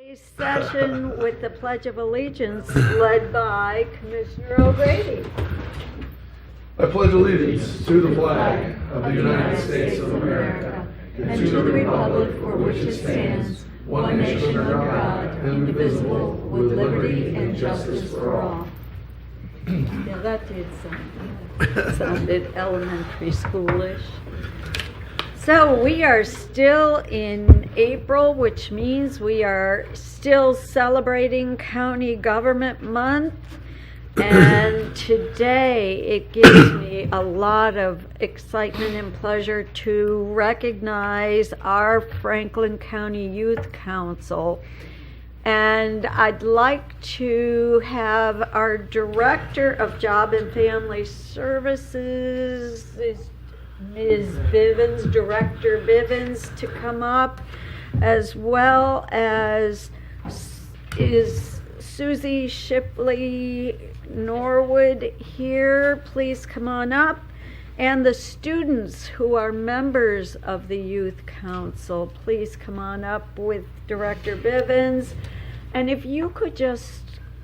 Today's session with the Pledge of Allegiance led by Commissioner O'Grady. I pledge allegiance to the flag of the United States of America and to the republic for which it stands, one nation under God, indivisible, with liberty and justice for all. Yeah, that did sounded elementary schoolish. So we are still in April, which means we are still celebrating County Government Month. And today it gives me a lot of excitement and pleasure to recognize our Franklin County Youth Council. And I'd like to have our Director of Job and Family Services, Ms. Bivens, Director Bivens, to come up, as well as is Susie Shipley Norwood here. Please come on up. And the students who are members of the Youth Council, please come on up with Director Bivens. And if you could just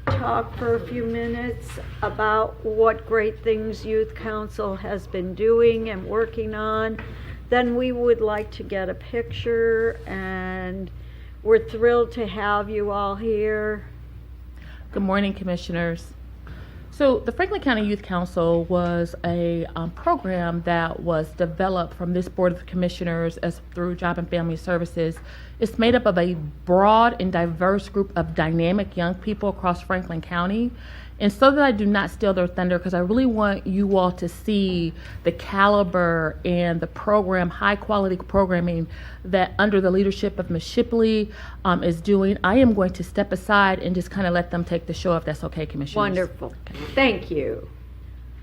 talk for a few minutes about what great things Youth Council has been doing and working on, then we would like to get a picture, and we're thrilled to have you all here. Good morning, Commissioners. So the Franklin County Youth Council was a program that was developed from this Board of Commissioners as through Job and Family Services. It's made up of a broad and diverse group of dynamic young people across Franklin County. And so that I do not steal their thunder, because I really want you all to see the caliber and the program, high quality programming that under the leadership of Ms. Shipley is doing. I am going to step aside and just kind of let them take the show, if that's okay, Commissioners. Wonderful. Thank you.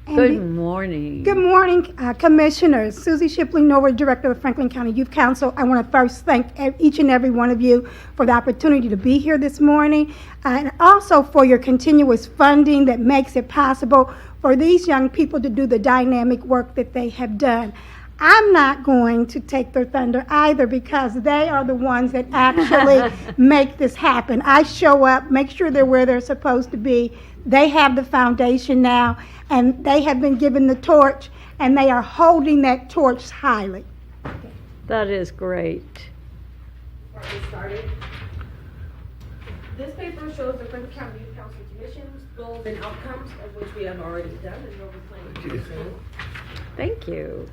And Good morning. Good morning, Commissioners. Susie Shipley Norwood, Director of Franklin County Youth Council. I want to first thank each and every one of you for the opportunity to be here this morning, and also for your continuous funding that makes it possible for these young people to do the dynamic work that they have done. I'm not going to take their thunder either, because they are the ones that actually make this happen. I show up, make sure they're where they're supposed to be. They have the foundation now, and they have been given the torch, and they are holding that torch highly. That is great. Before we started, this paper shows the Franklin County Youth Council's missions, goals, and outcomes, of which we have already done and what we're planning to do soon. Thank you.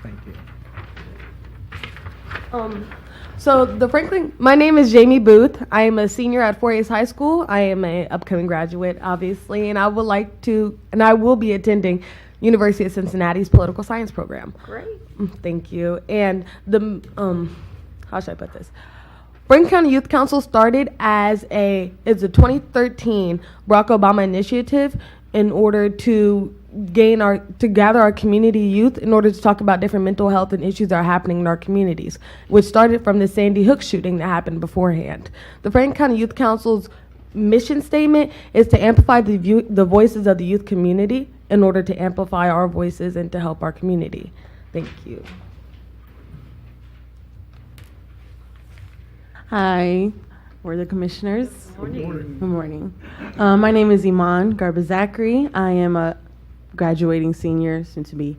Thank you. My name is Jamie Booth. I am a senior at Fort Hays High School. I am an upcoming graduate, obviously, and I will be attending University of Cincinnati's political science program. Great. Thank you. And how should I put this? Franklin County Youth Council started it's a 2013 Barack Obama initiative in order to gather our community youth in order to talk about different mental health and issues that are happening in our communities, which started from the Sandy Hook shooting that happened beforehand. The Franklin County Youth Council's mission statement is to amplify the voices of the youth community in order to amplify our voices and to help our community. Thank you. Hi, we're the commissioners. Good morning. My name is Iman Garba-Zachary. I am a graduating senior, soon to be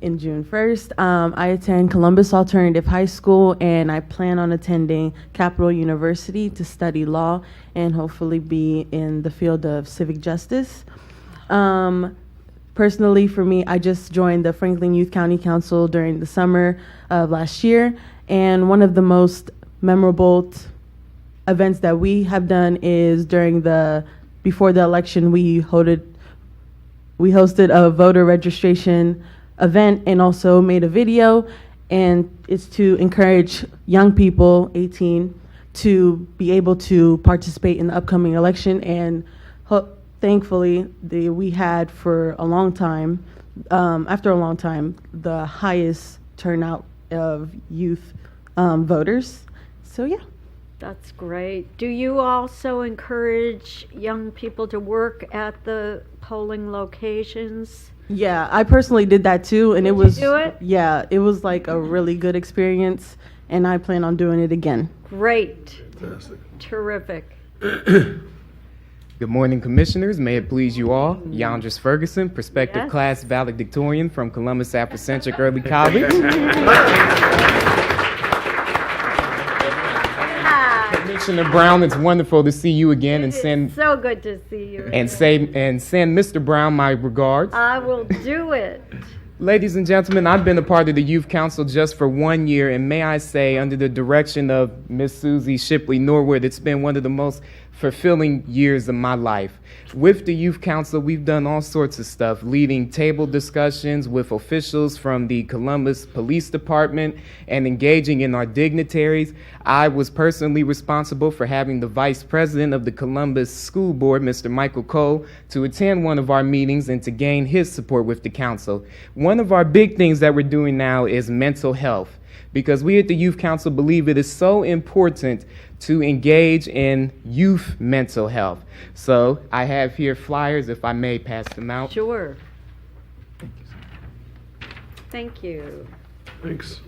in June 1st. I attend Columbus Alternative High School, and I plan on attending Capital University to study law and hopefully be in the field of civic justice. Personally, for me, I just joined the Franklin Youth County Council during the summer of last year, and one of the most memorable events that we have done is before the election, we hosted a voter registration event and also made a video, and it's to encourage young people, 18, to be able to participate in the upcoming election. And thankfully, we had for a long time, after a long time, the highest turnout of youth voters. So yeah. That's great. Do you also encourage young people to work at the polling locations? Yeah, I personally did that too, and it Did you was do it? Yeah, it was like a really good experience, and I plan on doing it again. Great. Fantastic. Terrific. Good morning, Commissioners. May it please you all. Yandris Ferguson, prospective Yes. class valedictorian from Columbus Afrocentric Early College. Commissioner Brown, it's wonderful to see you again and It's send so good to see you. send Mr. Brown my regards. I will do it. Ladies and gentlemen, I've been a part of the Youth Council just for 1 year, and may I say, under the direction of Miss Susie Shipley Norwood, it's been one of the most fulfilling years of my life. With the Youth Council, we've done all sorts of stuff, leading table discussions with officials from the Columbus Police Department and engaging in our dignitaries. I was personally responsible for having the Vice President of the Columbus School Board, Mr. Michael Cole, to attend one of our meetings and to gain his support with the council. One of our big things that we're doing now is mental health, because we at the Youth Council believe it is so important to engage in youth mental health. So I have here flyers, if I may pass them out. Sure. Thank you. Thanks.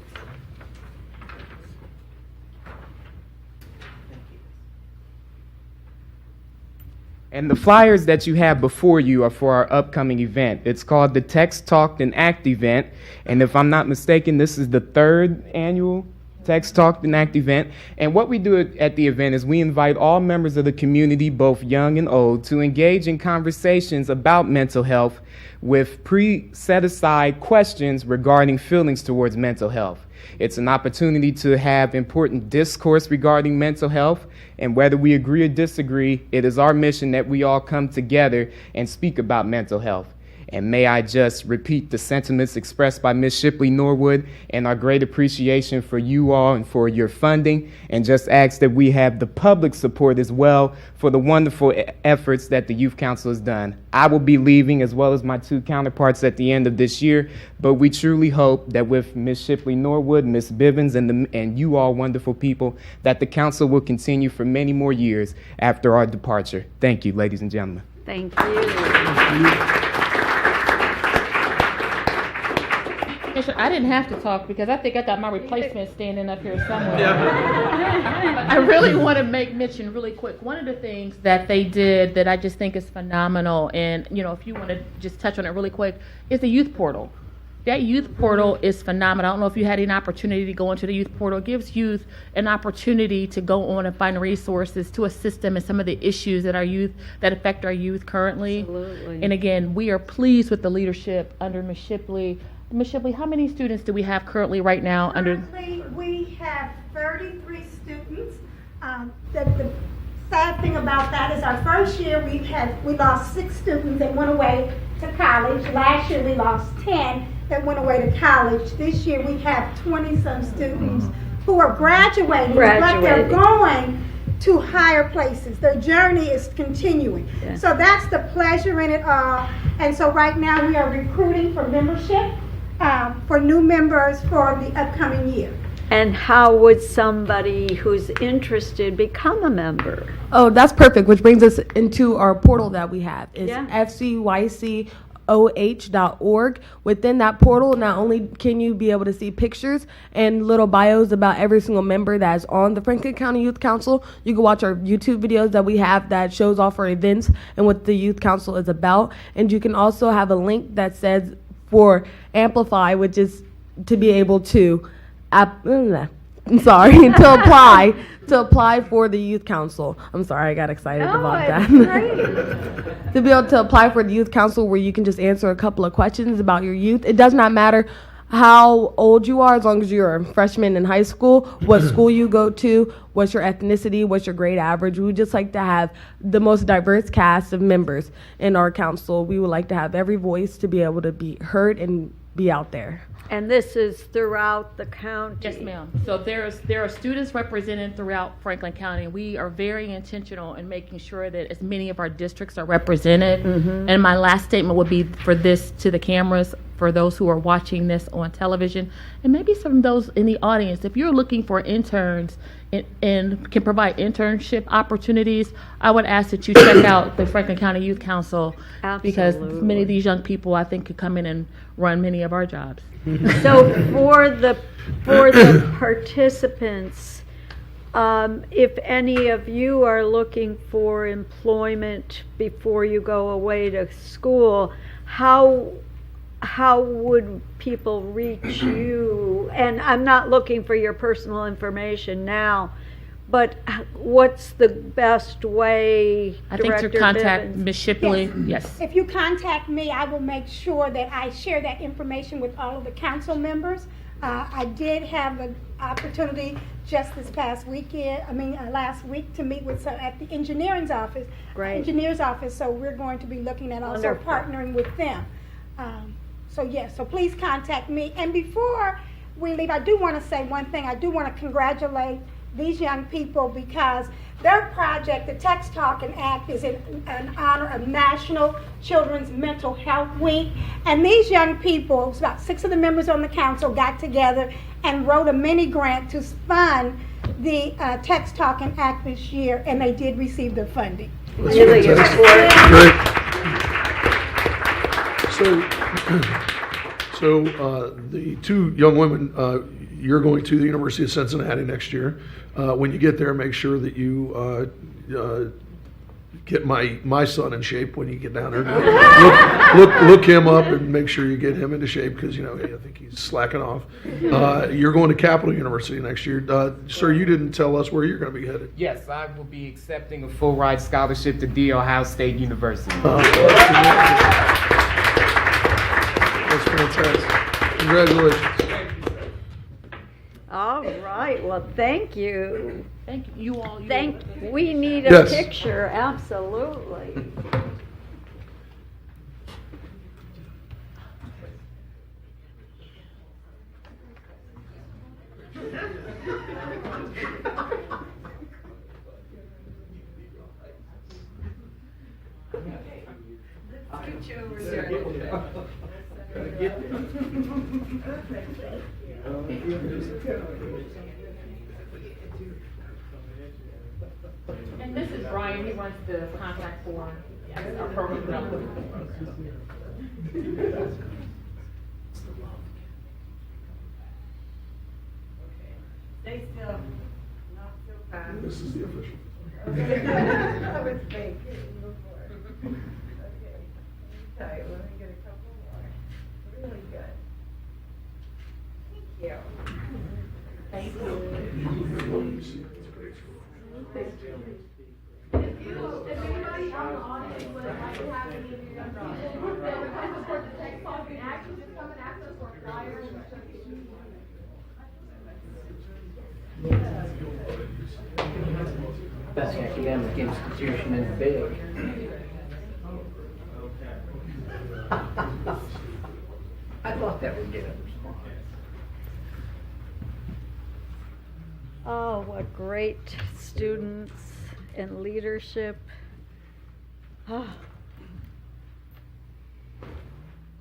And the flyers that you have before you are for our upcoming event. It's called the Text, Talk, and Act event. And if I'm not mistaken, this is the 3rd annual Text, Talk, and Act event. And what we do at the event is we invite all members of the community, both young and old, to engage in conversations about mental health with pre-set aside questions regarding feelings towards mental health. It's an opportunity to have important discourse regarding mental health, and whether we agree or disagree, it is our mission that we all come together and speak about mental health. And may I just repeat the sentiments expressed by Ms. Shipley Norwood and our great appreciation for you all and for your funding, and just ask that we have the public support as well for the wonderful efforts that the Youth Council has done. I will be leaving as well as my 2 counterparts at the end of this year, but we truly hope that with Ms. Shipley Norwood, Ms. Bivens, and you all wonderful people, that the council will continue for many more years after our departure. Thank you, ladies and gentlemen. Thank you. Commissioner, I didn't have to talk because I think I got my replacement standing up here somewhere. I really want to make mention really quick. One of the things that they did that I just think is phenomenal, and if you want to just touch on it really quick, is the youth portal. That youth portal is phenomenal. I don't know if you had an opportunity to go into the youth portal. It gives youth an opportunity to go on and find resources to assist them in some of the issues that affect our youth currently. Absolutely. And again, we are pleased with the leadership under Ms. Shipley. Ms. Shipley, how many students do we have currently right now under? Currently, we have 33 students. The sad thing about that is our first year we lost 6 students that went away to college. Last year we lost 10 that went away to college. This year we have 20-some students who are graduating, but they're going to higher places. Their journey is continuing. Yeah. So that's the pleasure in it all. And so right now we are recruiting for membership, for new members for the upcoming year. And how would somebody who's interested become a member? Oh, that's perfect, which brings us into our portal that we have. It's Yeah. fcycoh.org. Within that portal, not only can you be able to see pictures and little bios about every single member that's on the Franklin County Youth Council, you can watch our YouTube videos that we have that shows off our events and what the Youth Council is about. And you can also have a link that says for Amplify, which is to be able to to apply for the Youth Council. I'm sorry, I got excited about that. Great. To be able to apply for the Youth Council, where you can just answer a couple of questions about your youth. It does not matter how old you are, as long as you're a freshman in high school, what school you go to, what's your ethnicity, what's your grade average. We would just like to have the most diverse cast of members in our council. We would like to have every voice to be able to be heard and be out there. And this is throughout the county? Yes, ma'am. So there are students represented throughout Franklin County. We are very intentional in making sure that as many of our districts are represented. And my last statement would be for this to the cameras. for those who are watching this on television, and maybe some of those in the audience, if you're looking for interns and can provide internship opportunities, I would ask that you check out the Franklin County Youth Council, because Absolutely. many of these young people, I think, could come in and run many of our jobs. So for the participants, if any of you are looking for employment before you go away to school, how would people reach you? And I'm not looking for your personal information now, but what's the best way, I think to Director contact Bivens? Ms. Shipley. Yes. If you contact me, I will make sure that I share that information with all of the council members. I did have the opportunity just this past last week to meet with at the engineer's office. Great. Engineer's office, so we're going to be looking at also Wonderful. partnering with them. So please contact me. And before we leave, I do want to say one thing. I do want to congratulate these young people because their project, the Text Talk and Act, is in honor of National Children's Mental Health Week. And these young people, about 6 of the members on the council, got together and wrote a mini grant to fund the Text Talk and Act this year, and they did receive their funding. Really important. Great. So the two young women, you're going to the University of Cincinnati next year. When you get there, make sure that you get my son in shape when you get down there. Look him up and make sure you get him into shape because I think he's slacking off. You're going to Capital University next year, sir. You didn't tell us where you're going to be headed. Yes, I will be accepting a full ride scholarship to The Ohio State University. That's fantastic. Congratulations. All right, well, thank you. Thank you all. We need a Yes. picture, absolutely. And this is Brian. He runs the contact form. Our program development. Stay still. Not so fast. This is the official. I was thinking before. Okay. Tight. Let me get a couple more. Really good. Thank you. If anybody on the audience would like to have any of your young people that would like to support the Text Talk and Act, just come and ask us for flyers and stuff. Best academic institution in the big. I thought that would get a response. Oh, what great students and leadership. Oh.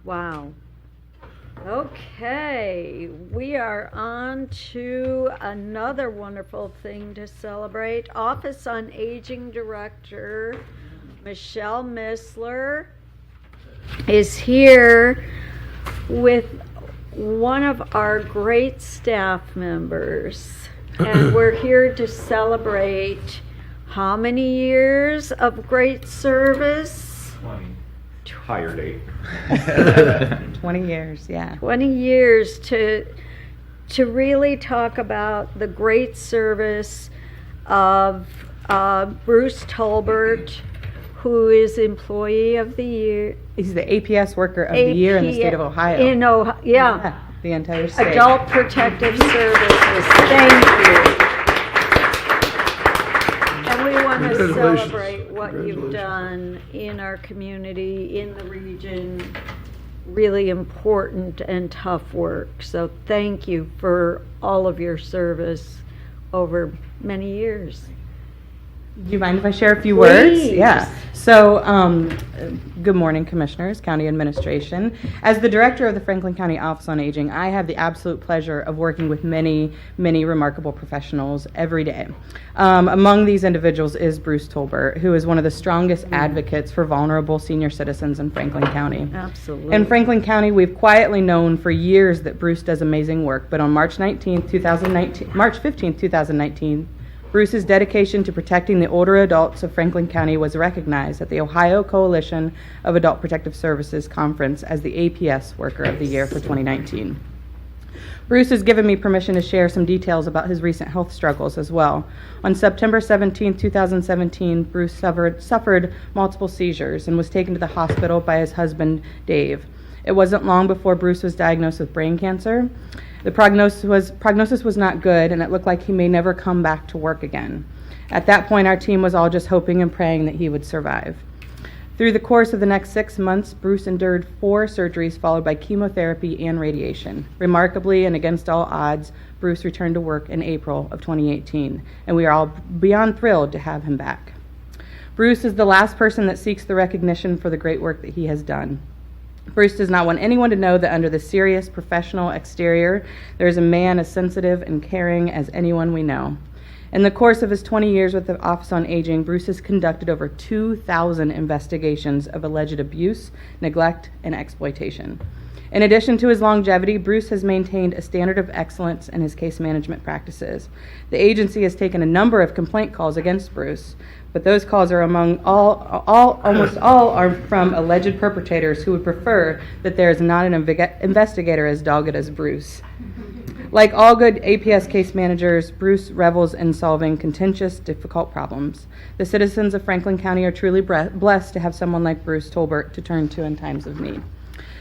Wow. Okay, we are on to another wonderful thing to celebrate. Office on Aging Director Michelle Missler is here with one of our great staff members. And we're here to celebrate how many years of great service? 20. Higher date. 20 years, yeah. 20 years to really talk about the great service of Bruce Tolbert, who is Employee of the Year. He's the APS Worker of the Year in the state of Ohio. In Ohio, yeah. The entire state. Adult Protective Services. Thank you. And we want to Congratulations. celebrate what you've done in our community, in the region. Really important and tough work. So thank you for all of your service over many years. Do you mind if I share a few words? Please. Yeah. So, good morning, Commissioners, County Administration. As the Director of the Franklin County Office on Aging, I have the absolute pleasure of working with many, many remarkable professionals every day. Among these individuals is Bruce Tolbert, who is one of the strongest advocates for vulnerable senior citizens in Franklin County. Absolutely. In Franklin County, we've quietly known for years that Bruce does amazing work, but on March 15, 2019, Bruce's dedication to protecting the older adults of Franklin County was recognized at the Ohio Coalition of Adult Protective Services Conference as the APS Worker of the Year for 2019. Bruce has given me permission to share some details about his recent health struggles as well. On September 17, 2017, Bruce suffered multiple seizures and was taken to the hospital by his husband, Dave. It wasn't long before Bruce was diagnosed with brain cancer. The prognosis was not good, and it looked like he may never come back to work again. At that point, our team was all just hoping and praying that he would survive. Through the course of the next 6 months, Bruce endured 4 surgeries followed by chemotherapy and radiation. Remarkably, and against all odds, Bruce returned to work in April of 2018, and we are all beyond thrilled to have him back. Bruce is the last person that seeks the recognition for the great work that he has done. Bruce does not want anyone to know that under the serious professional exterior, there is a man as sensitive and caring as anyone we know. In the course of his 20 years with the Office on Aging, Bruce has conducted over 2,000 investigations of alleged abuse, neglect, and exploitation. In addition to his longevity, Bruce has maintained a standard of excellence in his case management practices. The agency has taken a number of complaint calls against Bruce, but those calls are almost all are from alleged perpetrators who would prefer that there is not an investigator as dogged as Bruce. Like all good APS case managers, Bruce revels in solving contentious, difficult problems. The citizens of Franklin County are truly blessed to have someone like Bruce Tolbert to turn to in times of need.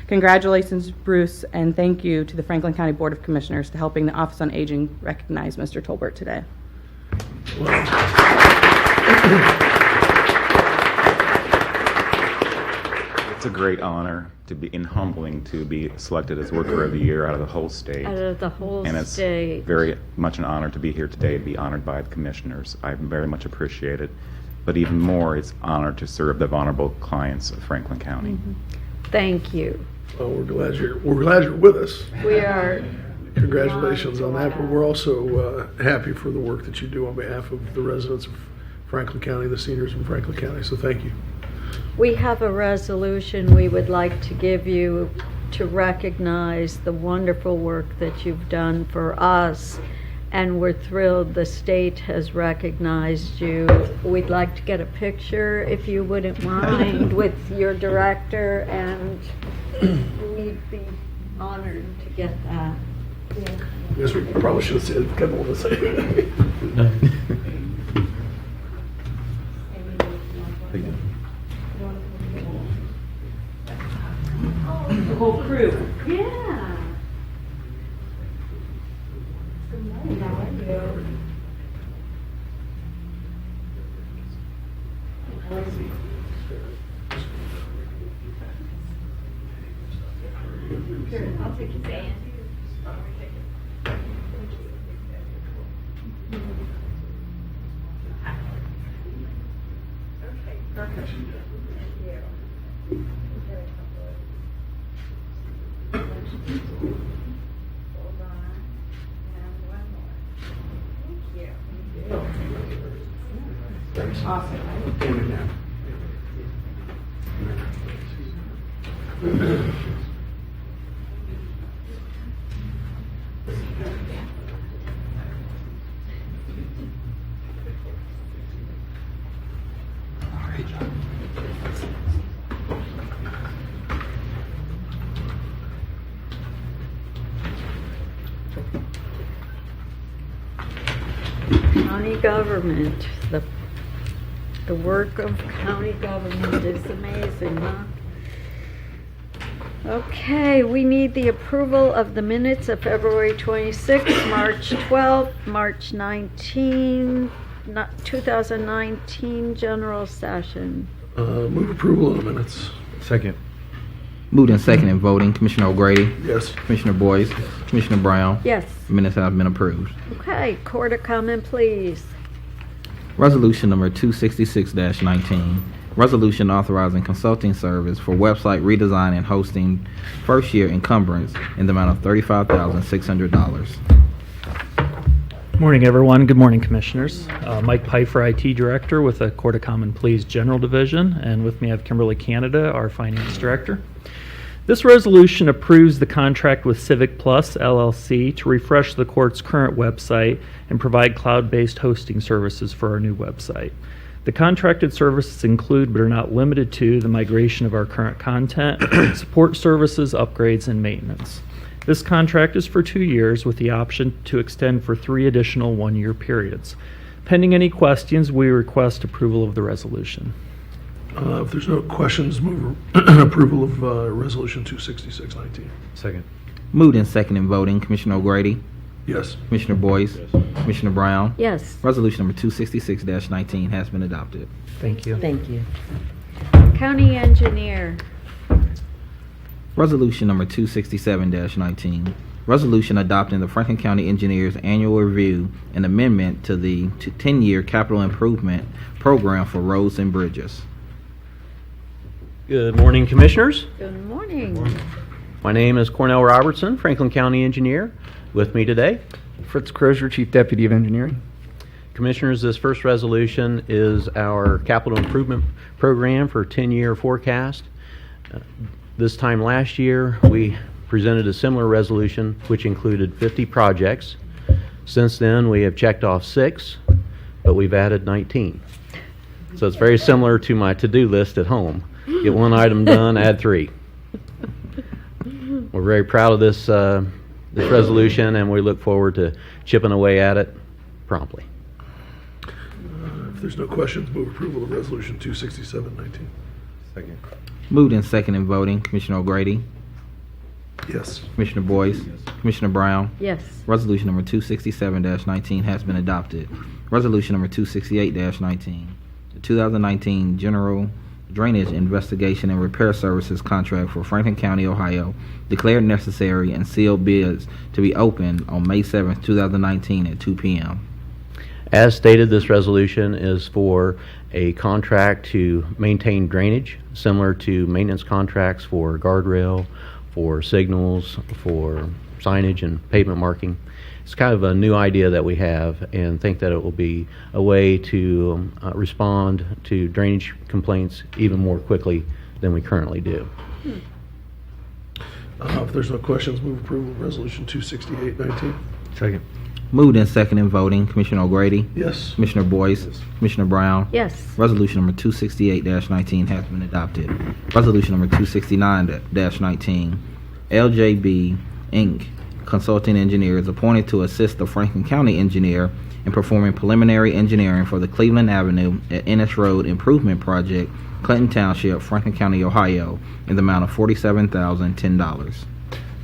Congratulations, Bruce, and thank you to the Franklin County Board of Commissioners for helping the Office on Aging recognize Mr. Tolbert today. It's a great honor to be, and humbling to be selected as Worker of the Year out of the whole state. Out of the whole And it's state. very much an honor to be here today, to be honored by the commissioners. I very much appreciate it. But even more, it's an honor to serve the vulnerable clients of Franklin County. Thank you. Well, we're glad you're with us. We are. Congratulations on that, but we're also happy for the work that you do on behalf of the residents of Franklin County, the seniors in Franklin County, so thank you. We have a resolution we would like to give you to recognize the wonderful work that you've done for us, and we're thrilled the state has recognized you. We'd like to get a picture, if you wouldn't mind, with your director, and we'd be honored to get that. I guess we probably should have said a couple of us. The whole crew. Yeah. I'll take his hand. Okay, perfect. Hold on. And one more. Thank you. Awesome. County government, the work of county government is amazing, huh? Okay, we need the approval of the minutes of February 26th, March 12th, March 19, 2019 general session. Move approval of the minutes. Second. Moved and second in voting. Commissioner O'Grady. Yes. Commissioner Boyce. Commissioner Brown. Yes. Minutes have been approved. Okay, court of comment, please. Resolution number 266-19, resolution authorizing consulting service for website redesign and hosting first year encumbrance in the amount of $35,600. Morning, everyone. Good morning, Commissioners. Mike Pfeiffer, IT Director with the Court of Common Pleas General Division, and with me I have Kimberly Canada, our Finance Director. This resolution approves the contract with Civic Plus LLC to refresh the court's current website and provide cloud-based hosting services for our new website. The contracted services include, but are not limited to, the migration of our current content, support services, upgrades, and maintenance. This contract is for 2 years with the option to extend for 3 additional 1-year periods. Pending any questions, we request approval of the resolution. If there's no questions, move approval of Resolution 266-19. Second. Moved and second in voting, Commissioner O'Grady, Yes. Commissioner Boyce, Commissioner Brown. Yes. Resolution number 266-19 has been adopted. Thank you. Thank you. County Engineer. Resolution number 267-19, resolution adopting the Franklin County Engineers Annual Review and amendment to the 10-year capital improvement program for roads and bridges. Good morning, Commissioners. Good morning. My name is Cornell Robertson, Franklin County Engineer. With me today, Fritz Crozier, Chief Deputy of Engineering. Commissioners, this first resolution is our capital improvement program for 10-year forecast. This time last year, we presented a similar resolution which included 50 projects. Since then, we have checked off 6, but we've added 19. So it's very similar to my to-do list at home. Get 1 item done, add 3. We're very proud of this resolution, and we look forward to chipping away at it promptly. If there's no questions, move approval of Resolution 267-19. Second. Moved and second in voting, Commissioner O'Grady, Yes. Commissioner Boyce, Commissioner Brown. Yes. Resolution number 267-19 has been adopted. Resolution number 268-19, the 2019 General Drainage Investigation and Repair Services Contract for Franklin County, Ohio, declared necessary and sealed bids to be opened on May 7th, 2019 at 2 p.m. As stated, this resolution is for a contract to maintain drainage, similar to maintenance contracts for guardrail, for signals, for signage and pavement marking. It's kind of a new idea that we have, and think that it will be a way to respond to drainage complaints even more quickly than we currently do. If there's no questions, move approval of Resolution 268-19. Second. Moved and second in voting, Commissioner O'Grady, Yes. Commissioner Boyce, Commissioner Brown. Yes. Resolution number 268-19 has been adopted. Resolution number 269-19, LJB Inc. Consulting Engineers appointed to assist the Franklin County Engineer in performing preliminary engineering for the Cleveland Avenue at Ennis Road Improvement Project, Clinton Township, Franklin County, Ohio, in the amount of $47,010.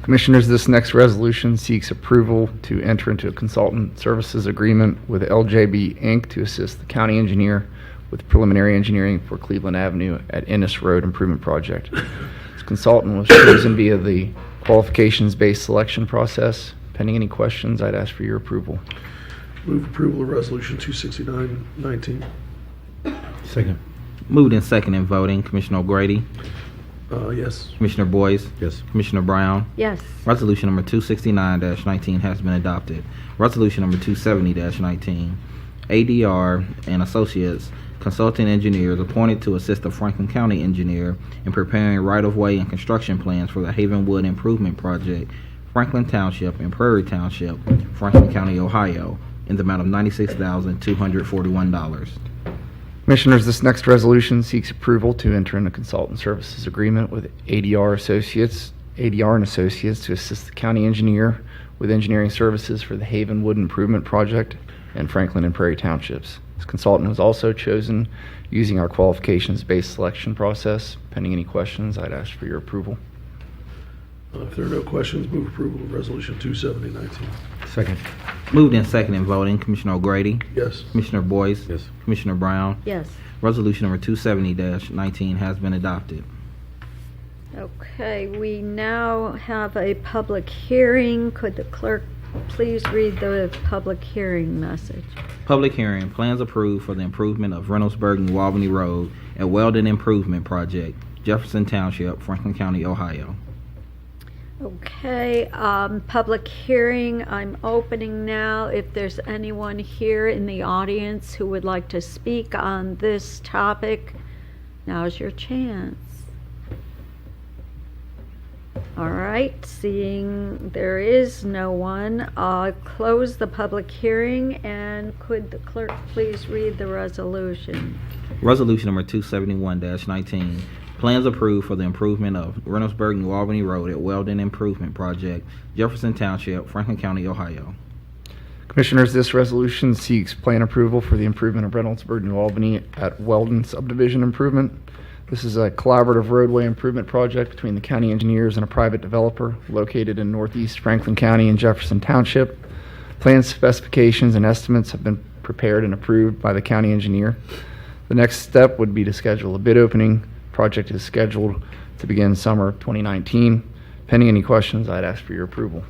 Commissioners, this next resolution seeks approval to enter into a consultant services agreement with LJB Inc. to assist the county engineer with preliminary engineering for Cleveland Avenue at Ennis Road Improvement Project. This consultant was chosen via the qualifications-based selection process. Pending any questions, I'd ask for your approval. Move approval of Resolution 269-19. Second. Moved and second in voting, Commissioner O'Grady, Yes. Commissioner Boyce, Yes. Commissioner Brown. Yes. Resolution number 269-19 has been adopted. Resolution number 270-19, ADR and Associates Consulting Engineers appointed to assist the Franklin County Engineer in preparing right-of-way and construction plans for the Havenwood Improvement Project, Franklin Township and Prairie Township, Franklin County, Ohio, in the amount of $96,241. Commissioners, this next resolution seeks approval to enter into consultant services agreement with ADR and Associates to assist the county engineer with engineering services for the Havenwood Improvement Project and Franklin and Prairie Townships. This consultant was also chosen using our qualifications-based selection process. Pending any questions, I'd ask for your approval. If there are no questions, move approval of Resolution 270-19. Second. Moved and second in voting, Commissioner O'Grady, Yes. Commissioner Boyce, Yes. Commissioner Brown. Yes. Resolution number 270-19 has been adopted. Okay, we now have a public hearing. Could the clerk please read the public hearing message. Public hearing, plans approved for the improvement of Reynoldsburg and Walveny Road at Weldon Improvement Project, Jefferson Township, Franklin County, Ohio. Okay, public hearing, I'm opening now. If there's anyone here in the audience who would like to speak on this topic, now's your chance. All right, seeing there is no one, I'll close the public hearing, and could the clerk please read the resolution? Resolution number 271-19, plans approved for the improvement of Reynoldsburg and Walveny Road at Weldon Improvement Project, Jefferson Township, Franklin County, Ohio. Commissioners, this resolution seeks plan approval for the improvement of Reynoldsburg and Albany at Weldon Subdivision Improvement. This is a collaborative roadway improvement project between the county engineers and a private developer located in northeast Franklin County and Jefferson Township. Plan specifications and estimates have been prepared and approved by the county engineer. The next step would be to schedule a bid opening. Project is scheduled to begin summer of 2019. Pending any questions, I'd ask for your approval.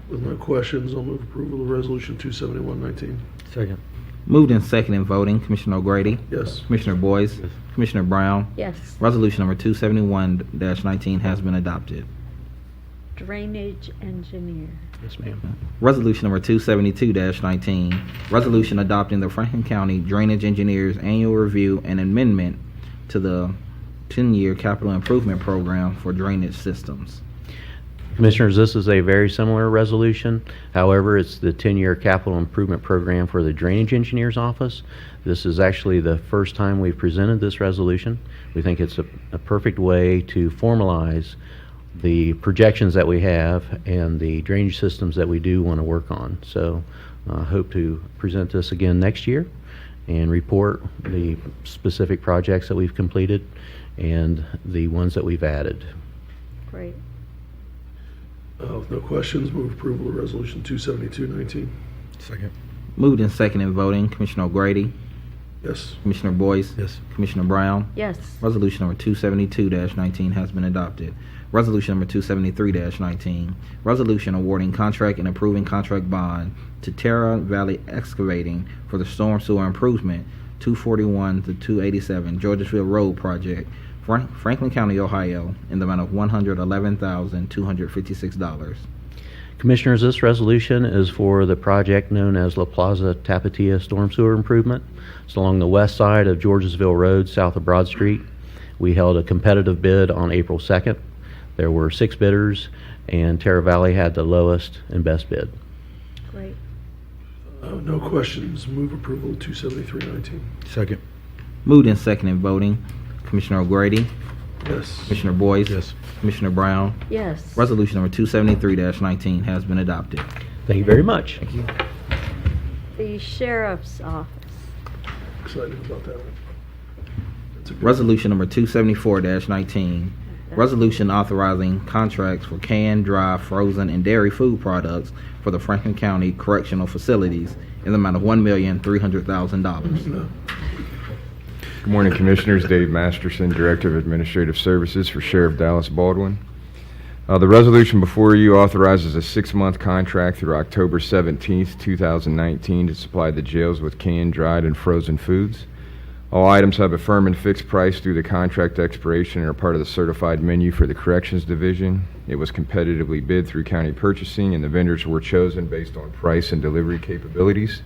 With no questions, I'll move approval of Resolution 271-19. Second. Moved in second and voting, Commissioner O'Grady. Yes. Commissioner Boyce. Yes. Commissioner Brown. Yes. Resolution number 271-19 has been adopted. Drainage engineer. Yes, ma'am. Resolution number 272-19, resolution adopting the Franklin County Drainage Engineers Annual Review and Amendment to the 10-year capital improvement program for drainage systems. Commissioners, this is a very similar resolution. However, it's the 10-year capital improvement program for the Drainage Engineer's Office. This is actually the first time we've presented this resolution. We think it's a perfect way to formalize the projections that we have and the drainage systems that we do want to work on. So I hope to present this again next year and report the specific projects that we've completed and the ones that we've added. Great. With no questions, move approval of Resolution 272-19. Second. Moved in second and voting, Commissioner O'Grady. Yes. Commissioner Boyce. Yes. Commissioner Brown. Yes. Resolution number 272-19 has been adopted. Resolution number 273-19, resolution awarding contract and approving contract bond to Terra Valley Excavating for the storm sewer improvement 241 to 287 Georgesville Road project, Franklin County, Ohio, in the amount of $111,256. Commissioners, this resolution is for the project known as La Plaza Tapatia Storm Sewer Improvement. It's along the west side of Georgesville Road, south of Broad Street. We held a competitive bid on April 2nd. There were 6 bidders, and Terra Valley had the lowest and best bid. Great. No questions, move approval of 273-19. Second. Moved in second and voting, Commissioner O'Grady. Yes. Commissioner Boyce. Yes. Commissioner Brown. Yes. Resolution number 273-19 has been adopted. Thank you very much. Thank you. The sheriff's office. Excited about that one. That's a good Resolution number 274-19, resolution authorizing contracts for canned, dry, frozen, and dairy food products for the Franklin County Correctional Facilities in the amount of $1,300,000. No. Good morning, Commissioners. Dave Masterson, Director of Administrative Services for Sheriff Dallas Baldwin. The resolution before you authorizes a 6-month contract through October 17th, 2019 to supply the jails with canned, dried, and frozen foods. All items have a firm and fixed price through the contract expiration and are part of the certified menu for the Corrections Division. It was competitively bid through county purchasing, and the vendors were chosen based on price and delivery capabilities.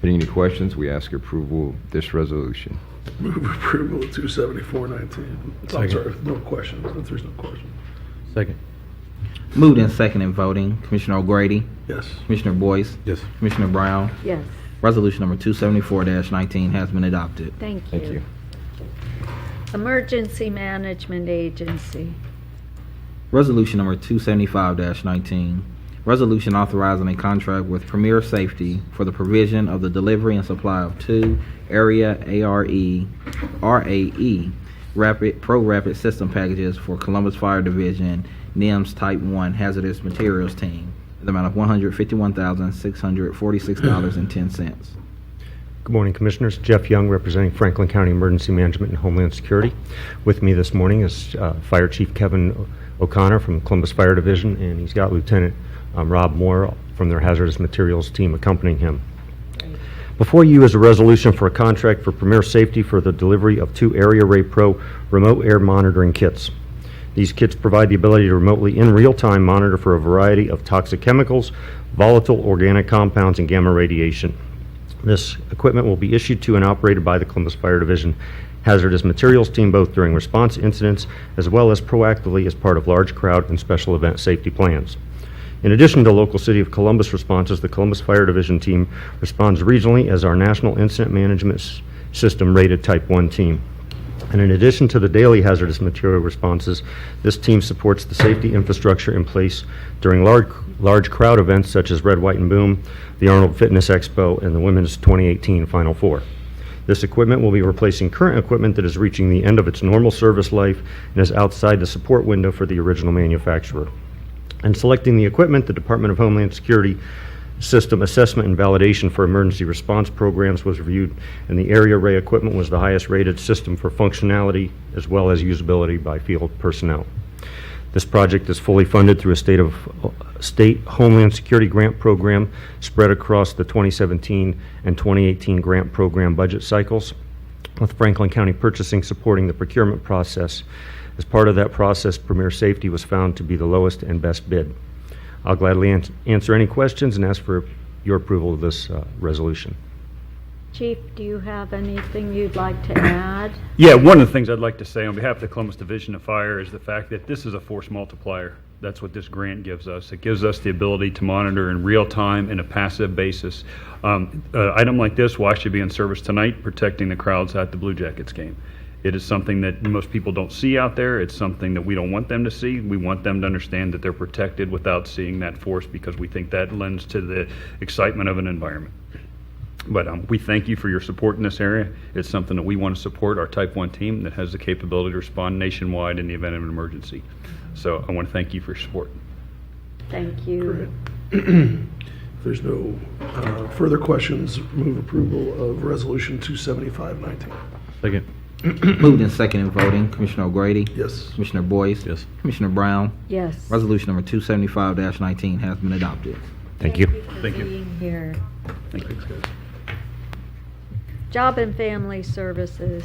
Any questions, we ask approval of this resolution. Move approval of 274-19. I'm sorry, no questions, if there's no questions. Second. Moved in second and voting, Commissioner O'Grady. Yes. Commissioner Boyce. Yes. Commissioner Brown. Yes. Resolution number 274-19 has been adopted. Thank you. Thank you. Emergency Management Agency. Resolution number 275-19, resolution authorizing a contract with Premier Safety for the provision of the delivery and supply of 2 Area RAE Rapid System packages for Columbus Fire Division NIMS Type 1 Hazardous Materials Team in the amount of $151,646.10. Good morning, Commissioners. Jeff Young, representing Franklin County Emergency Management and Homeland Security. With me this morning is Fire Chief Kevin O'Connor from Columbus Fire Division, and he's got Lieutenant Rob Moore from their hazardous materials team accompanying him. Before you is a resolution for a contract for Premier Safety for the delivery of 2 Area Ray Pro remote air monitoring kits. These kits provide the ability to remotely, in real time, monitor for a variety of toxic chemicals, volatile organic compounds, and gamma radiation. This equipment will be issued to and operated by the Columbus Fire Division hazardous materials team, both during response incidents as well as proactively as part of large crowd and special event safety plans. In addition to local City of Columbus responses, the Columbus Fire Division team responds regionally as our National Incident Management System rated Type 1 team. And in addition to the daily hazardous material responses, this team supports the safety infrastructure in place during large crowd events such as Red, White, and Boom, the Arnold Fitness Expo, and the Women's 2018 Final Four. This equipment will be replacing current equipment that is reaching the end of its normal service life and is outside the support window for the original manufacturer. In selecting the equipment, the Department of Homeland Security System Assessment and Validation for Emergency Response Programs was reviewed, and the Area Ray equipment was the highest rated system for functionality as well as usability by field personnel. This project is fully funded through a state Homeland Security grant program spread across the 2017 and 2018 grant program budget cycles, with Franklin County Purchasing supporting the procurement process. As part of that process, Premier Safety was found to be the lowest and best bid. I'll gladly answer any questions and ask for your approval of this resolution. Chief, do you have anything you'd like to add? Yeah, one of the things I'd like to say on behalf of the Columbus Division of Fire is the fact that this is a force multiplier. That's what this grant gives us. It gives us the ability to monitor in real time in a passive basis. An item like this will actually be in service tonight, protecting the crowds at the Blue Jackets game. It is something that most people don't see out there. It's something that we don't want them to see. We want them to understand that they're protected without seeing that force, because we think that lends to the excitement of an environment. But we thank you for your support in this area. It's something that we want to support, our Type 1 team that has the capability to respond nationwide in the event of an emergency. So I want to thank you for your support. Thank you. If there's no further questions, move approval of Resolution 275-19. Second. Moved in second and voting. Commissioner O'Grady? Yes. Commissioner Boyce? Yes. Commissioner Brown? Yes. Resolution number 275-19 has been adopted. Thank you. Thank you. Being here. Thank you. Job and Family Services.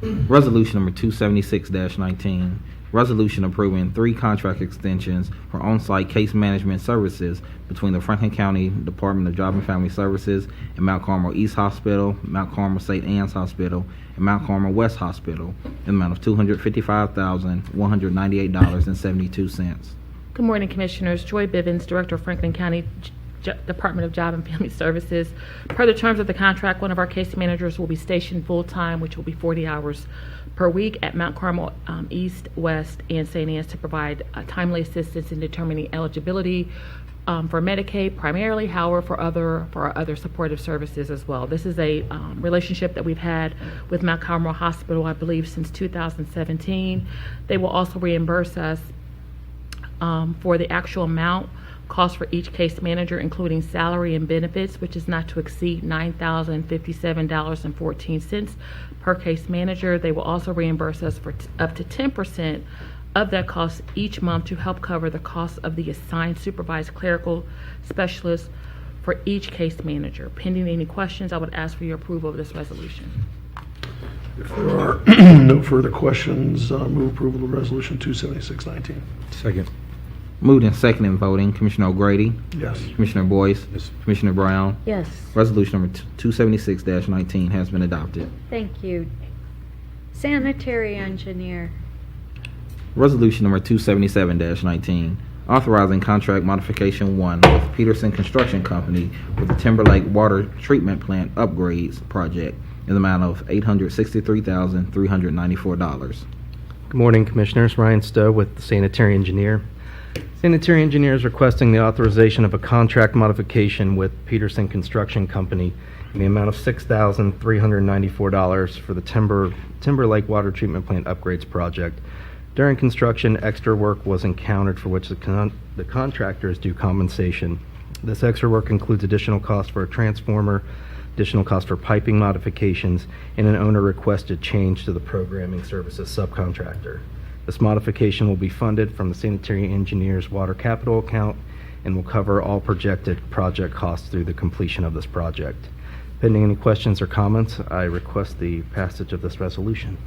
Resolution number 276-19, resolution approving 3 contract extensions for on-site case management services between the Franklin County Department of Job and Family Services and Mount Carmel East Hospital, Mount Carmel St. Anne's Hospital, and Mount Carmel West Hospital in the amount of $255,198.72. Good morning, Commissioners. Joy Bivens, Director of Franklin County Department of Job and Family Services. Per the terms of the contract, one of our case managers will be stationed full-time, which will be 40 hours per week at Mount Carmel East, West, and St. Anne's to provide timely assistance in determining eligibility for Medicaid primarily, however, for our other supportive services as well. This is a relationship that we've had with Mount Carmel Hospital, I believe, since 2017. They will also reimburse us for the actual amount cost for each case manager, including salary and benefits, which is not to exceed $9,057.14 per case manager. They will also reimburse us for up to 10% of that cost each month to help cover the cost of the assigned supervised clerical specialist for each case manager. Pending any questions, I would ask for your approval of this resolution. If there are no further questions, move approval of Resolution 276-19. Second. Moved in second and voting. Commissioner O'Grady? Yes. Commissioner Boyce? Yes. Commissioner Brown? Yes. Resolution number 276-19 has been adopted. Thank you. Sanitary Engineer. Resolution number 277-19, authorizing contract modification 1 with Peterson Construction Company for the Timberlake Water Treatment Plant Upgrades Project in the amount of $863,394. Good morning, Commissioners. Ryan Stowe with the Sanitary Engineer. Sanitary Engineer is requesting the authorization of a contract modification with Peterson Construction Company in the amount of $6,394 for the Timberlake Water Treatment Plant Upgrades Project. During construction, extra work was encountered for which the contractor is due compensation. This extra work includes additional costs for a transformer, additional cost for piping modifications, and an owner-requested change to the programming services subcontractor. This modification will be funded from the Sanitary Engineer's Water Capital Account and will cover all projected project costs through the completion of this project. Pending any questions or comments, I request the passage of this resolution.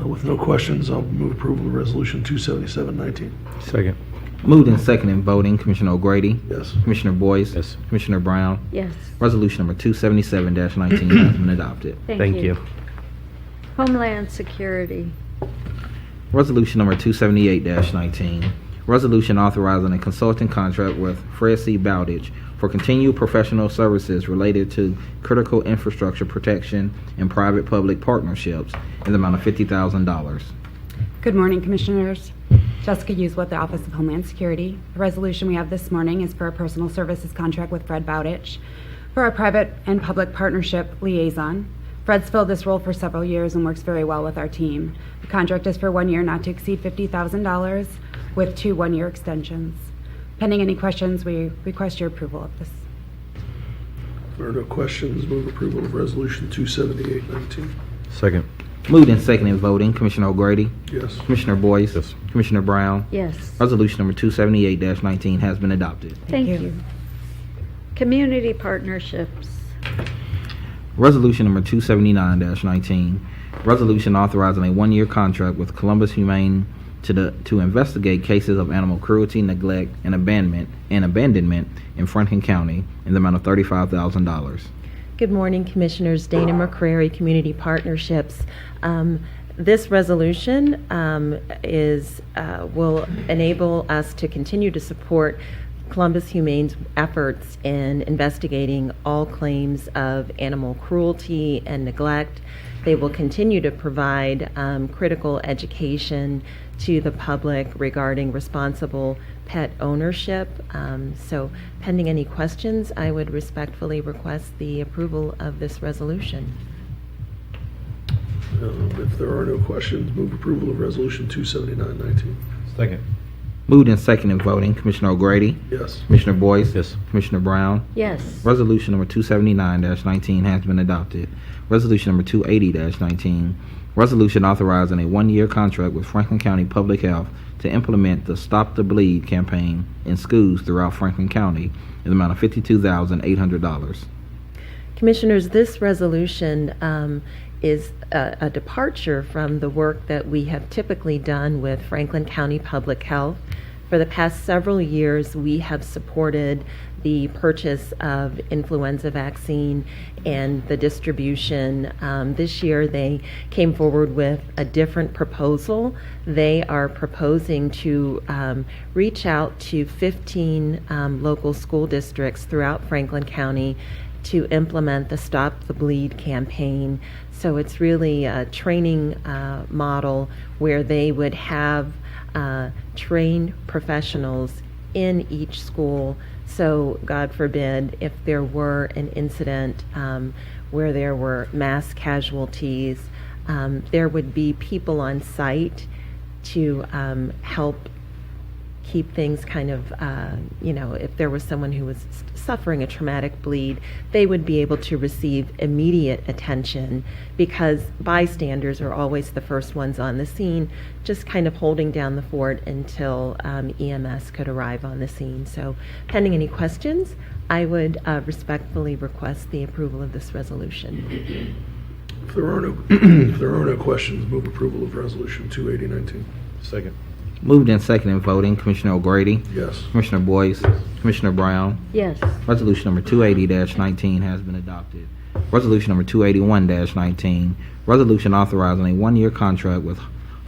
With no questions, I'll move approval of Resolution 277-19. Second. Moved and seconded in voting, Commissioner O'Grady. Yes. Commissioner Boyce. Yes. Commissioner Brown. Yes. Resolution number 277-19 has been adopted. Thank you. Homeland Security. Resolution number 278-19. Resolution authorizing a consulting contract with Fred C. Bowditch for continued professional services related to critical infrastructure protection and private-public partnerships in the amount of $50,000. Good morning, Commissioners. Jessica Hughes with the Office of Homeland Security. The resolution we have this morning is for a personal services contract with Fred Bowditch for our private and public partnership liaison. Fred's filled this role for several years and works very well with our team. The contract is for 1 year, not to exceed $50,000, with 2 one-year extensions. Pending any questions, we request your approval of this. If there are no questions, move approval of Resolution 278-19. Second. Moved and seconded in voting, Commissioner O'Grady. Yes. Commissioner Boyce. Yes. Commissioner Brown. Yes. Resolution number 278-19 has been adopted. Thank you. Community partnerships. Resolution number 279-19. Resolution authorizing a 1-year contract with Columbus Humane to investigate cases of animal cruelty, neglect, and abandonment in Franklin County in the amount of $35,000. Good morning, Commissioners. Dana McCrary, Community Partnerships. This resolution will enable us to continue to support Columbus Humane's efforts in investigating all claims of animal cruelty and neglect. They will continue to provide critical education to the public regarding responsible pet ownership. So pending any questions, I would respectfully request the approval of this resolution. If there are no questions, move approval of Resolution 279-19. Second. Moved and seconded in voting, Commissioner O'Grady. Yes. Commissioner Boyce. Yes. Commissioner Brown. Yes. Resolution number 279-19 has been adopted. Resolution number 280-19. Resolution authorizing a 1-year contract with Franklin County Public Health to implement the Stop the Bleed campaign in schools throughout Franklin County in the amount of $52,800. Commissioners, this resolution is a departure from the work that we have typically done with Franklin County Public Health. For the past several years, we have supported the purchase of influenza vaccine and the distribution. This year, they came forward with a different proposal. They are proposing to reach out to 15 local school districts throughout Franklin County to implement the Stop the Bleed campaign. So it's really a training model where they would have trained professionals in each school. So God forbid if there were an incident where there were mass casualties, there would be people on site to help keep things kind of, if there was someone who was suffering a traumatic bleed, they would be able to receive immediate attention because bystanders are always the first ones on the scene, just kind of holding down the fort until EMS could arrive on the scene. So pending any questions, I would respectfully request the approval of this resolution. If there are no questions, move approval of Resolution 280-19. Second. Moved and seconded in voting, Commissioner O'Grady. Yes. Commissioner Boyce. Commissioner Brown. Yes. Resolution number 280-19 has been adopted. Resolution number 281-19. Resolution authorizing a 1-year contract with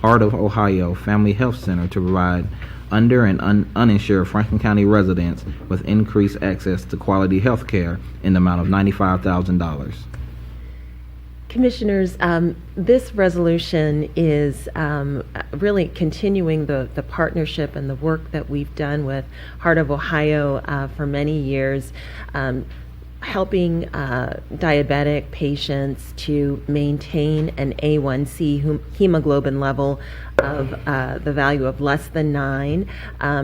Heart of Ohio Family Health Center to provide under and uninsured Franklin County residents with increased access to quality health care in the amount of $95,000. Commissioners, this resolution is really continuing the partnership and the work that we've done with Heart of Ohio for many years, helping diabetic patients to maintain an A1C hemoglobin level of the value of less than 9,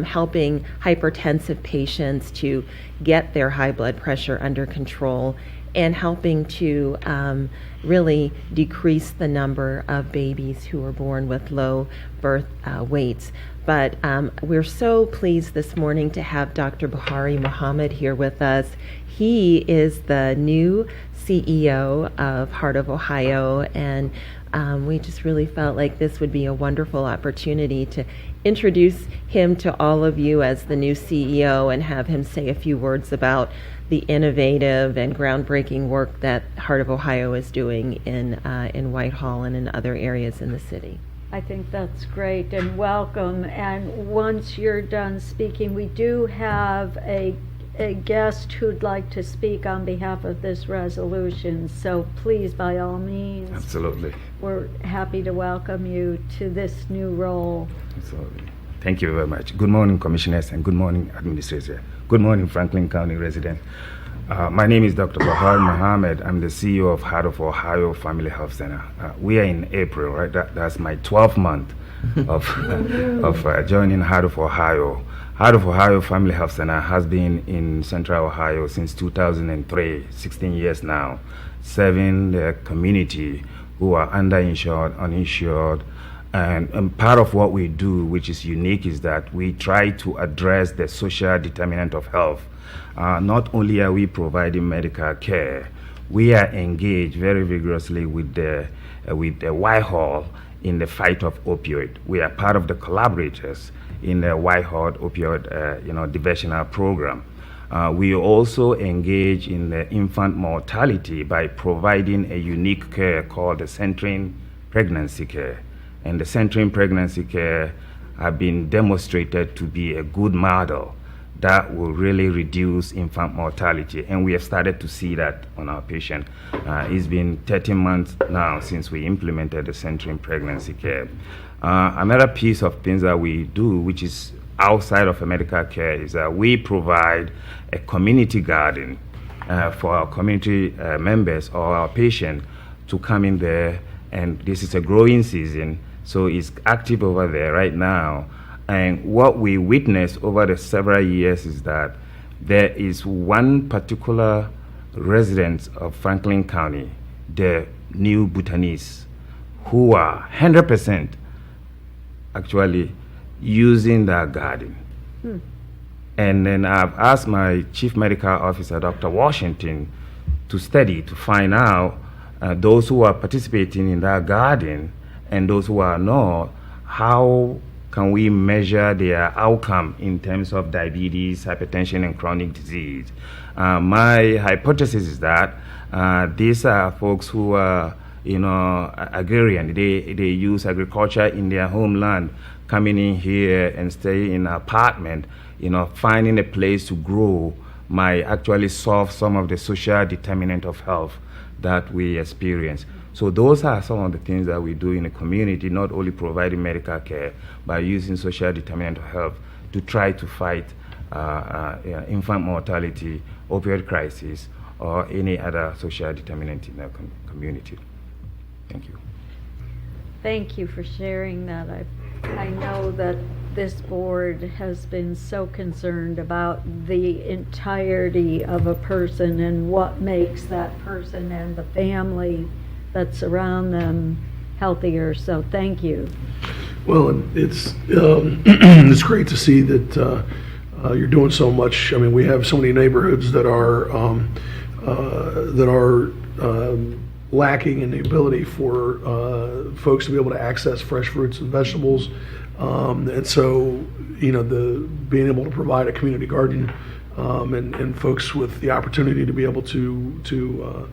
helping hypertensive patients to get their high blood pressure under control, and helping to really decrease the number of babies who are born with low birth weights. But we're so pleased this morning to have Dr. Buhari Muhammad here with us. He is the new CEO of Heart of Ohio, and we just really felt like this would be a wonderful opportunity to introduce him to all of you as the new CEO and have him say a few words about the innovative and groundbreaking work that Heart of Ohio is doing in Whitehall and in other areas in the city. I think that's great, and welcome. And once you're done speaking, we do have a guest who'd like to speak on behalf of this resolution. So please, by all means. Absolutely. We're happy to welcome you to this new role. Absolutely. Thank you very much. Good morning, Commissioners, and good morning, Administrator. Good morning, Franklin County residents. My name is Dr. Buhari Muhammad. I'm the CEO of Heart of Ohio Family Health Center. We are in April, right? That's my 12th month of joining Heart of Ohio. Heart of Ohio Family Health Center has been in Central Ohio since 2003, 16 years now, serving the community who are underinsured, uninsured. And part of what we do, which is unique, is that we try to address the social determinant of health. Not only are we providing medical care, we are engaged very vigorously with the Whitehall in the fight of opioid. We are part of the collaborators in the Whitehall opioid diversional program. We also engage in the infant mortality by providing a unique care called the Centering Pregnancy Care. And the Centering Pregnancy Care have been demonstrated to be a good model that will really reduce infant mortality. And we have started to see that on our patient. It's been 13 months now since we implemented the Centering Pregnancy Care. Another piece of things that we do, which is outside of a medical care, is that we provide a community garden for our community members or our patients to come in there. And this is a growing season, so it's active over there right now. And what we witnessed over the several years is that there is one particular resident of Franklin County, the New Bhutanese, who are 100% actually using that garden. And then I've asked my chief medical officer, Dr. Washington, to study to find out those who are participating in that garden and those who are not, how can we measure their outcome in terms of diabetes, hypertension, and chronic disease? My hypothesis is that these are folks who are, agrarian. They use agriculture in their homeland, coming in here and staying in an apartment, finding a place to grow might actually solve some of the social determinant of health that we experience. So those are some of the things that we do in the community, not only providing medical care, but using social determinant of health to try to fight infant mortality, opioid crisis, or any other social determinant in the community. Thank you. Thank you for sharing that. I know that this board has been so concerned about the entirety of a person and what makes that person and the family that's around them healthier. So thank you. Well, it's it's great to see that you're doing so much. I mean, we have so many neighborhoods that are lacking in the ability for folks to be able to access fresh fruits and vegetables, and so being able to provide a community garden and folks with the opportunity to be able to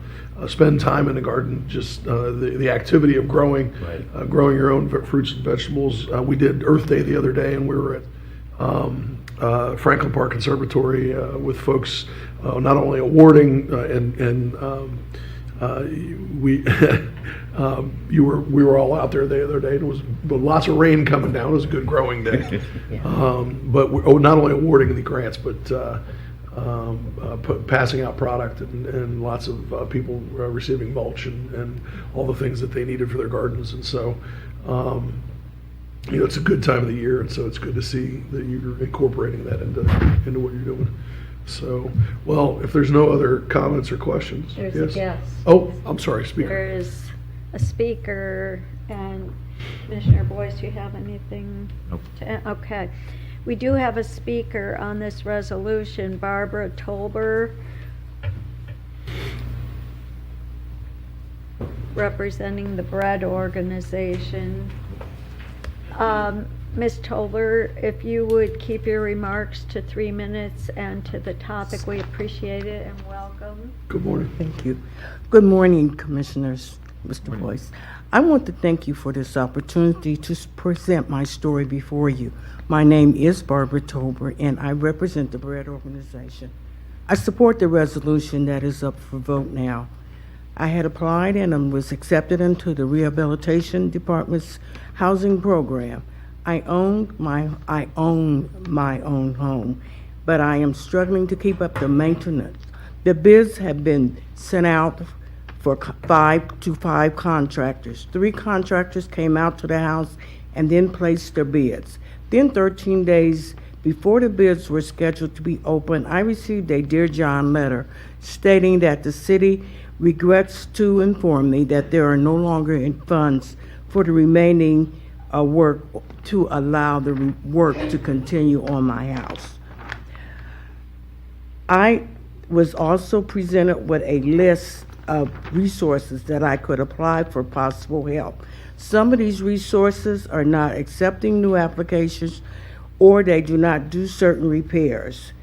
spend time in the garden, just the activity of growing your own fruits and vegetables. We did Earth Day the other day, and we were at Franklin Park Conservatory with folks not only awarding we were all out there the other day. It was lots of rain coming down. It was a good growing day. But we're not only awarding the grants, but passing out product and lots of people receiving mulch and all the things that they needed for their gardens. And so, it's a good time of the year, and so it's good to see that you're incorporating that into what you're doing. So, well, if there's no other comments or questions. There's a guest. Oh, I'm sorry, speaker. There is a speaker, and Commissioner Boyce, do you have anything? Nope. Okay. We do have a speaker on this resolution, Barbara Tolber, representing the Bread Organization. Ms. Tolber, if you would keep your remarks to 3 minutes and to the topic, we appreciate it and welcome. Good morning. Thank you. Good morning, Commissioners, Mr. Boyce. I want to thank you for this opportunity to present my story before you. My name is Barbara Tolber, and I represent the Bread Organization. I support the resolution that is up for vote now. I had applied and was accepted into the Rehabilitation Department's housing program. I own my own home, but I am struggling to keep up the maintenance. The bids have been sent out for 5 contractors. 3 contractors came out to the house and then placed their bids. Then 13 days before the bids were scheduled to be opened, I received a Dear John letter stating that the city regrets to inform me that there are no longer funds for the remaining work to allow the work to continue on my house. I was also presented with a list of resources that I could apply for possible help. Some of these resources are not accepting new applications, or they do not do certain repairs.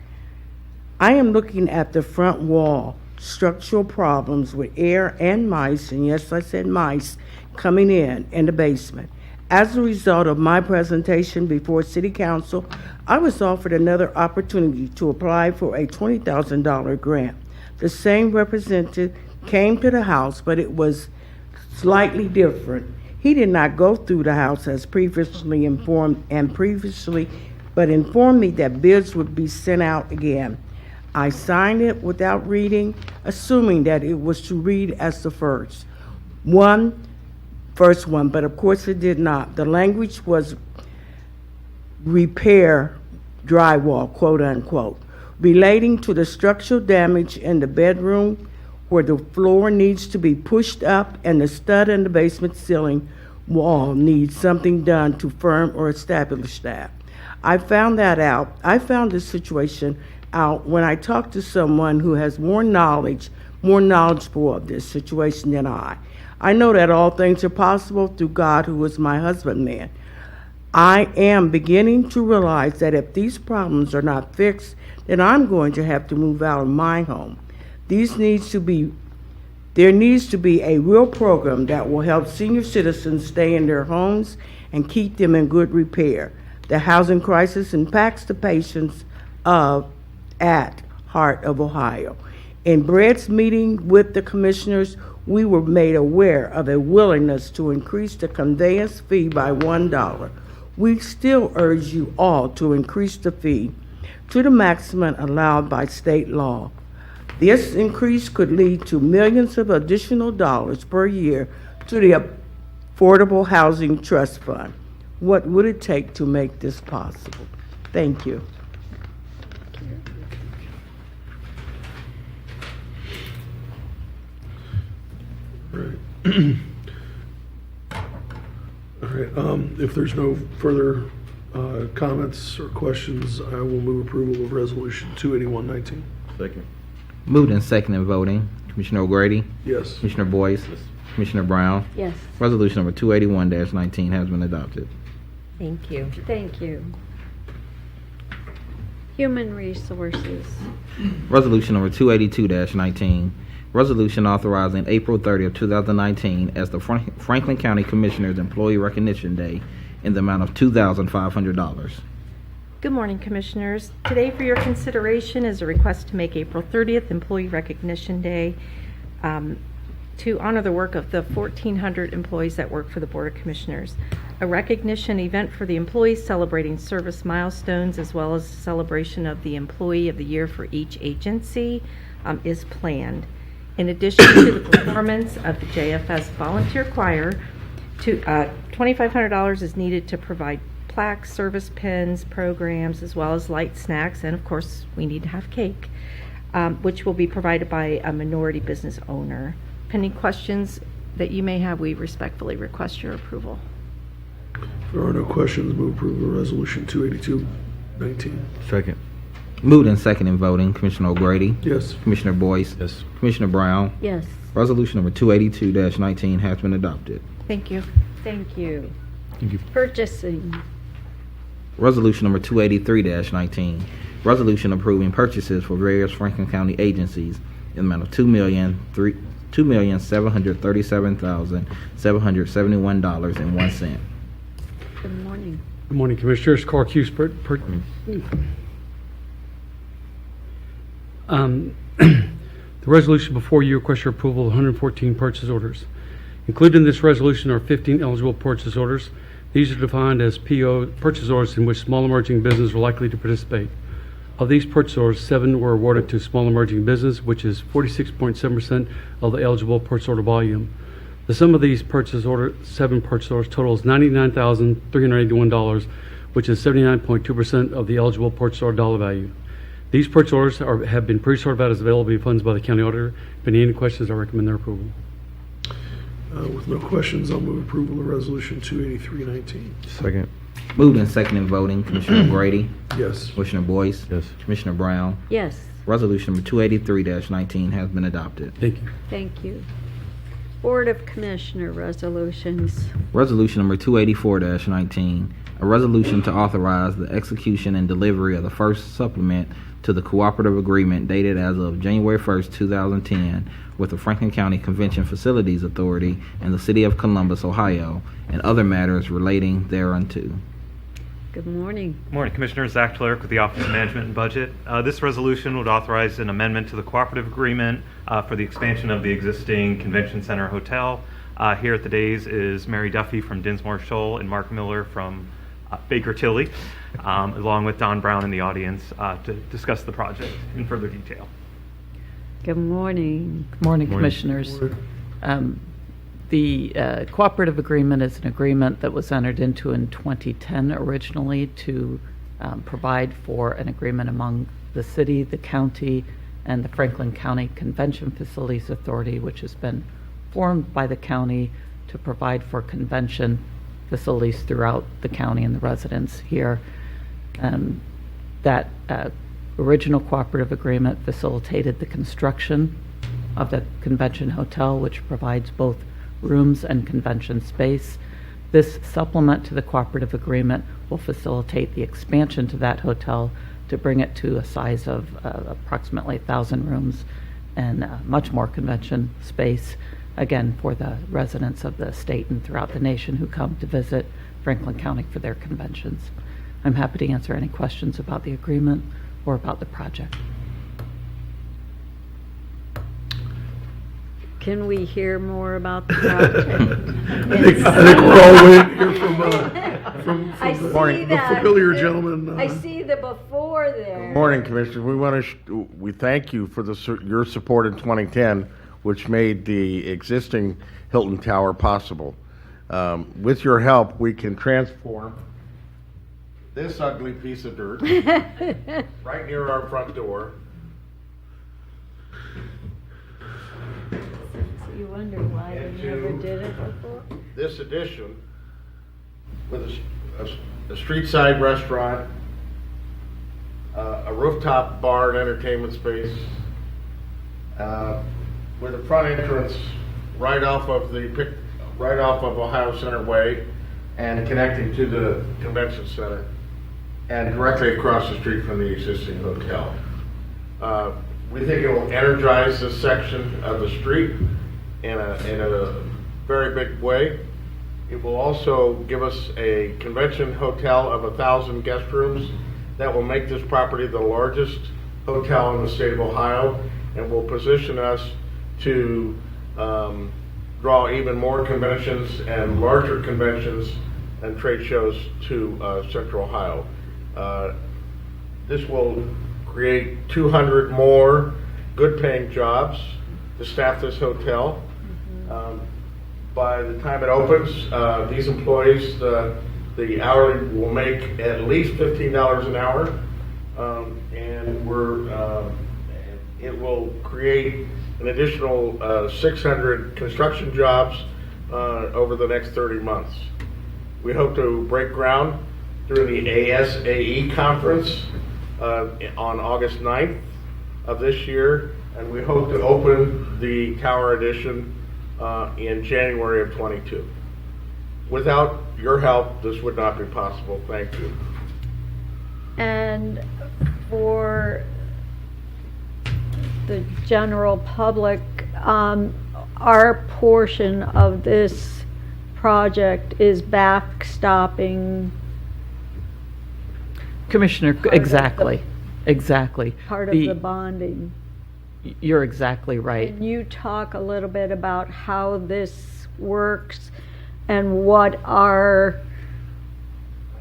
I am looking at the front wall, structural problems with air and mice, and yes, I said mice, coming in the basement. As a result of my presentation before City Council, I was offered another opportunity to apply for a $20,000 grant. The same representative came to the house, but it was slightly different. He did not go through the house as previously informed, but informed me that bids would be sent out again. I signed it without reading, assuming that it was to read as the first one, but of course it did not. The language was repair drywall, quote unquote, relating to the structural damage in the bedroom where the floor needs to be pushed up and the stud in the basement ceiling wall needs something done to firm or establish that. I found this situation out when I talked to someone who has more knowledgeable of this situation than I. I know that all things are possible through God, who is my husbandman. I am beginning to realize that if these problems are not fixed, then I'm going to have to move out of my home. There needs to be a real program that will help senior citizens stay in their homes and keep them in good repair. The housing crisis impacts the patients at Heart of Ohio. In Bread's meeting with the commissioners, we were made aware of a willingness to increase the conveyance fee by $1. We still urge you all to increase the fee to the maximum allowed by state law. This increase could lead to millions of additional dollars per year to the Affordable Housing Trust Fund. What would it take to make this possible? Thank you. All right, if there's no further comments or questions, I will move approval of Resolution 28119. Second. Moved and seconded voting. Commissioner O'Grady? Yes. Commissioner Boyce? Commissioner Brown? Yes. Resolution number 281-19 has been adopted. Thank you. Thank you. Human Resources. Resolution number 282-19. Resolution authorizing April 30th, 2019 as the Franklin County Commissioners Employee Recognition Day in the amount of $2,500. Good morning, Commissioners. Today for your consideration is a request to make April 30th Employee Recognition Day to honor the work of the 1,400 employees that work for the Board of Commissioners. A recognition event for the employees celebrating service milestones as well as a celebration of the Employee of the Year for each agency is planned. In addition to the performance of the JFS Volunteer Choir, $2,500 is needed to provide plaques, service pins, programs, as well as light snacks, and of course we need to have cake, which will be provided by a minority business owner. Pending questions that you may have, we respectfully request your approval. There are no questions. Move approval of Resolution 282-19. Second. Moved and second in voting, Commissioner O'Grady. Yes. Commissioner Boyce. Yes. Commissioner Brown. Yes. Resolution number 282-19 has been adopted. Thank you. Thank you. Thank you. Purchasing. Resolution number 283-19, resolution approving purchases for various Franklin County agencies in the amount of $2,737,771.01. Good morning. Good morning, Commissioners. Carl Cuthbert. The resolution before you requests your approval of 114 purchase orders. Included in this resolution are 15 eligible purchase orders. These are defined as PO purchase orders in which small emerging businesses are likely to participate. Of these purchase orders, 7 were awarded to small emerging business, which is 46.7% of the eligible purchase order volume. The sum of these 7 purchase orders totals $99,381, which is 79.2% of the eligible purchase order dollar value. These purchase orders have been pre-certified as available funds by the county auditor. If any questions, I recommend their approval. With no questions, I'll move approval of Resolution 283-19. Second. Moved and second in voting, Commissioner O'Grady. Yes. Commissioner Boyce. Yes. Commissioner Brown. Yes. Resolution number 283-19 has been adopted. Thank you. Thank you. Board of Commissioner resolutions. Resolution number 284-19, a resolution to authorize the execution and delivery of the first supplement to the cooperative agreement dated as of January 1st, 2010, with the Franklin County Convention Facilities Authority and the City of Columbus, Ohio, and other matters relating thereunto. Good morning. Good morning, Commissioner. Zach Clerk with the Office of Management and Budget. This resolution would authorize an amendment to the cooperative agreement for the expansion of the existing Convention Center Hotel. Here at the dais is Mary Duffy from Dinsmore Shoal and Mark Miller from Baker Tilly, along with Don Brown in the audience to discuss the project in further detail. Good morning. Good morning, Commissioners. The cooperative agreement is an agreement that was entered into in 2010 originally to provide for an agreement among the city, the county, and the Franklin County Convention Facilities Authority, which has been formed by the county to provide for convention facilities throughout the county and the residents here. That original cooperative agreement facilitated the construction of the convention hotel, which provides both rooms and convention space. This supplement to the cooperative agreement will facilitate the expansion to that hotel to bring it to a size of approximately 1,000 rooms and much more convention space, again, for the residents of the state and throughout the nation who come to visit Franklin County for their conventions. I'm happy to answer any questions about the agreement or about the project. Can we hear more about the project? I think we're all waiting to hear from I the see that. familiar gentleman. I see the before there. Good morning, Commissioners. We thank you for your support in 2010, which made the existing Hilton Tower possible. With your help, we can transform this ugly piece of dirt right near our front door. So you wonder why they never did it before? This addition with a street side restaurant, a rooftop bar and entertainment space, with a front entrance right off of Ohio Center Way and connecting to the convention center and directly across the street from the existing hotel. We think it will energize this section of the street in a very big way. It will also give us a convention hotel of 1,000 guest rooms that will make this property the largest hotel in the state of Ohio and will position us to draw even more conventions and larger conventions and trade shows to Central Ohio. This will create 200 more good-paying jobs to staff this hotel. By the time it opens, these employees, the hourly will make at least $15 an hour, and it will create an additional 600 construction jobs over the next 30 months. We hope to break ground during the ASAE conference on August 9th of this year, and we hope to open the tower addition in January of 22. Without your help, this would not be possible. Thank you. And for the general public, our portion of this project is backstopping Commissioner, exactly. part of the bonding. You're exactly right. Can you talk a little bit about how this works and what our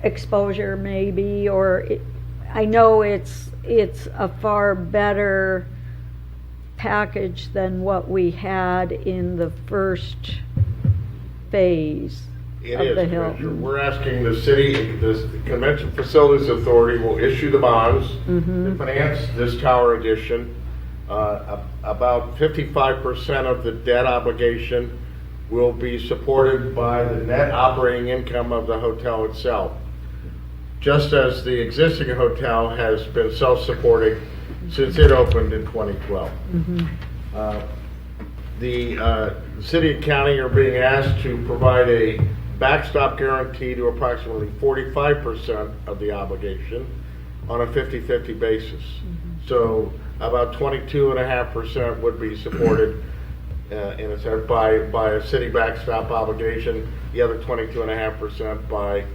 exposure may be? I know it's a far better package than what we had in the first phase It of is, the Commissioner. Hilton. We're asking the city, the Convention Facilities Authority will issue the bonds to finance this tower addition. About 55% of the debt obligation will be supported by the net operating income of the hotel itself, just as the existing hotel has been self-supporting since it opened in 2012. The city and county are being asked to provide a backstop guarantee to approximately 45% of the obligation on a 50-50 basis. So about 22.5% would be supported in a sense by a city backstop obligation, the other 22.5% by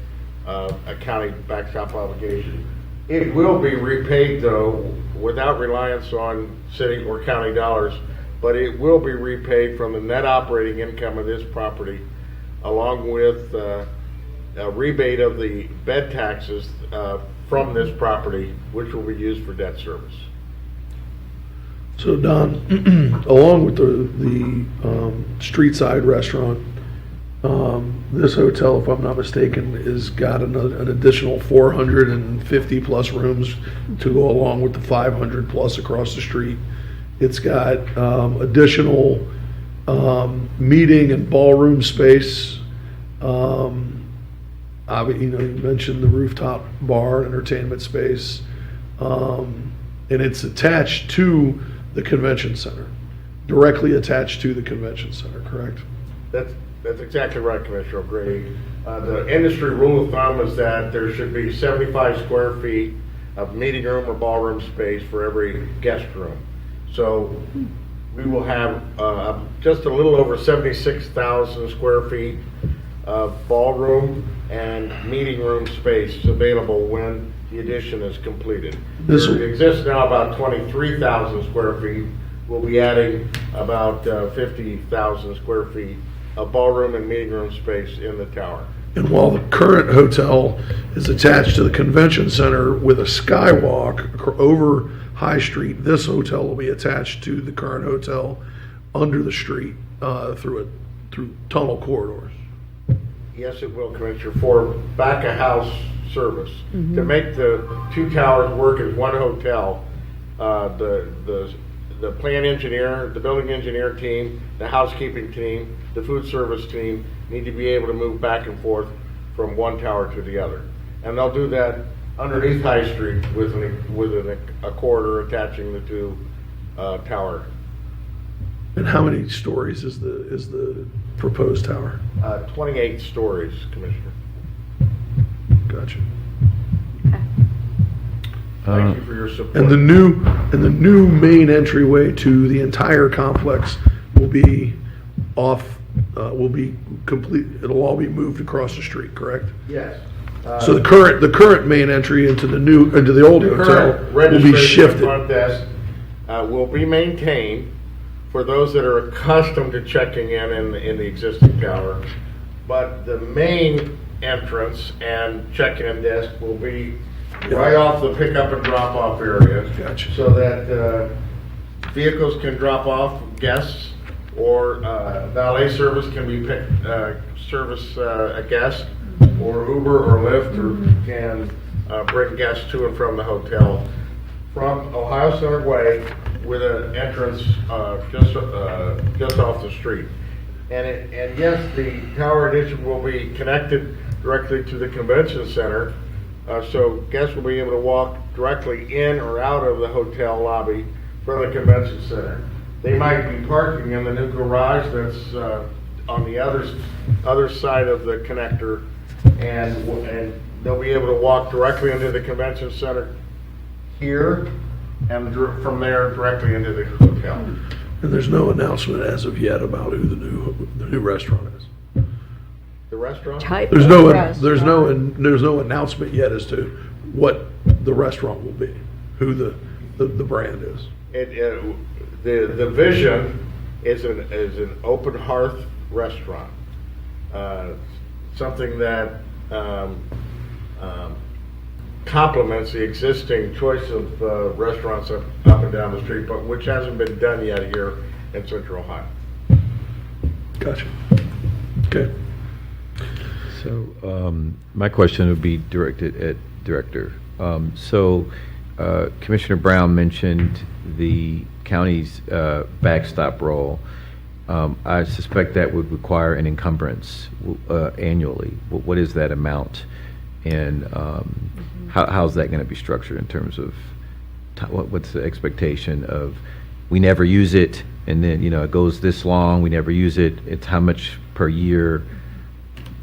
a county backstop obligation. It will be repaid, though, without reliance on city or county dollars, but it will be repaid from the net operating income of this property, along with a rebate of the bed taxes from this property, which will be used for debt service. So Don, along with the street side restaurant, this hotel, if I'm not mistaken, has got an additional 450 plus rooms to go along with the 500 plus across the street. It's got additional meeting and ballroom space. You mentioned the rooftop bar entertainment space, and it's attached to the convention center, directly attached to the convention center, correct? That's exactly right, Commissioner O'Grady. The industry rule of thumb is that there should be 75 square feet of meeting room or ballroom space for every guest room. So we will have just a little over 76,000 square feet of ballroom and meeting room space available when the addition is completed. There exists now about 23,000 square feet. We'll be adding about 50,000 square feet of ballroom and meeting room space in the tower. And while the current hotel is attached to the convention center with a skywalk over High Street, this hotel will be attached to the current hotel under the street through tunnel corridors. Yes, it will, Commissioner, for back-of-house service. To make the two towers work as one hotel, the plant engineer, the building engineer team, the housekeeping team, the food service team need to be able to move back and forth from one tower to the other. And they'll do that underneath High Street with a corridor attaching the two tower. And how many stories is the proposed tower? 28 stories, Commissioner. Gotcha. Thank you for your support. And the new main entryway to the entire complex will be complete. It'll all be moved across the street, correct? Yes. So the current main entry into the old hotel will be shifted. Front desk will be maintained for those that are accustomed to checking in the existing tower, but the main entrance and check-in desk will be right off the pickup and drop-off area. Gotcha. So that vehicles can drop off guests, or valet service can be service a guest, or Uber or Lyft can bring guests to and from the hotel from Ohio Center Way with an entrance just off the street. And yes, the tower addition will be connected directly to the convention center. So guests will be able to walk directly in or out of the hotel lobby from the convention center. They might be parking in the new garage that's on the other side of the connector, and they'll be able to walk directly into the convention center here, and from there directly into the hotel. And there's no announcement as of yet about who the new restaurant is. The restaurant? There's no announcement yet as to what the restaurant will be, who the brand is. The vision is an open hearth restaurant, something that complements the existing choice of restaurants up and down the street, but which hasn't been done yet here in Central Ohio. Gotcha. Okay. So my question would be directed at Director. Commissioner Brown mentioned the county's backstop role. I suspect that would require an encumbrance annually. What is that amount, and how's that going to be structured in terms of what's the expectation of we never use it, and then it goes this long, we never use it. It's how much per year?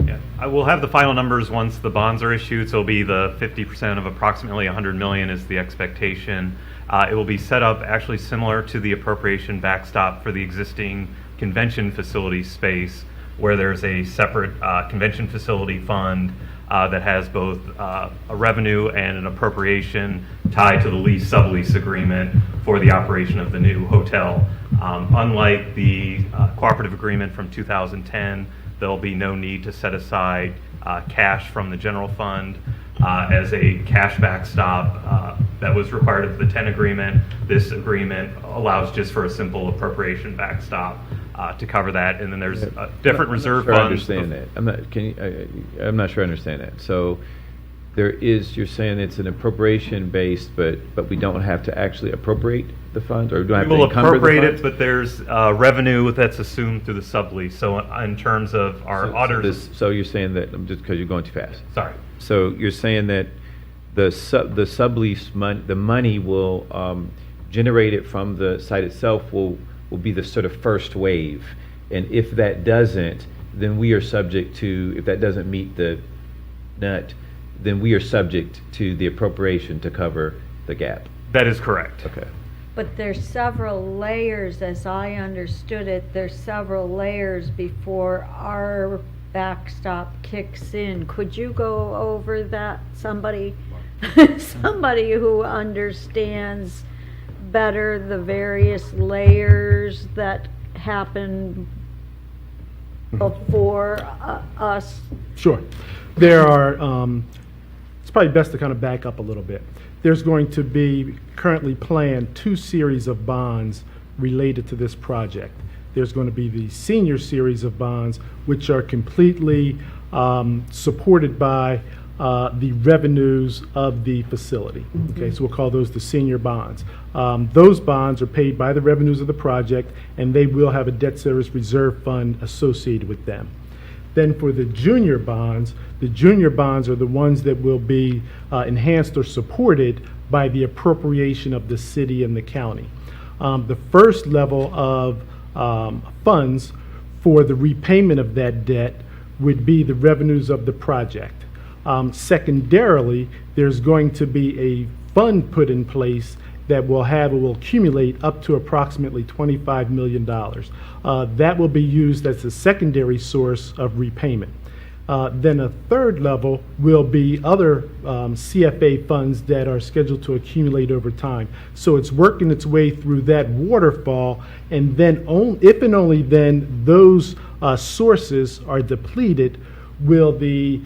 Yeah, I will have the final numbers once the bonds are issued. So it'll be the 50% of approximately $100 million is the expectation. It will be set up actually similar to the appropriation backstop for the existing convention facility space, where there's a separate convention facility fund that has both a revenue and an appropriation tied to the lease sublease agreement for the operation of the new hotel. Unlike the cooperative agreement from 2010, there'll be no need to set aside cash from the general fund as a cash backstop that was required of the 10 agreement. This agreement allows just for a simple appropriation backstop to cover that, and then there's different reserve funds. I understand that. I'm not sure I understand that. So you're saying it's an appropriation based, but we don't have to actually appropriate the funds, or do I have We to will encumber the appropriate funds? it, but there's revenue that's assumed through the sublease. So in terms of our auditors, So you're saying that, just because you're going too fast. Sorry. So you're saying that the sublease money, the money will generated from the site itself will be the sort of first wave, and if that doesn't, then we are subject to, if that doesn't meet the nut, then we are subject to the appropriation to cover the gap. That is correct. Okay. But there's several layers, as I understood it, there's several layers before our backstop kicks in. Could you go over that? Somebody who understands better the various layers that happen before us? Sure. There are, it's probably best to kind of back up a little bit. There's going to be currently planned 2 series of bonds related to this project. There's going to be the senior series of bonds, which are completely supported by the revenues of the facility. Okay, so we'll call those the senior bonds. Those bonds are paid by the revenues of the project, and they will have a debt service reserve fund associated with them. Then for the junior bonds are the ones that will be enhanced or supported by the appropriation of the city and the county. The first level of funds for the repayment of that debt would be the revenues of the project. Secondarily, there's going to be a fund put in place that will accumulate up to approximately $25 million. That will be used as a secondary source of repayment. Then a third level will be other CFA funds that are scheduled to accumulate over time. So it's working its way through that waterfall, and then if and only then those sources are depleted, will the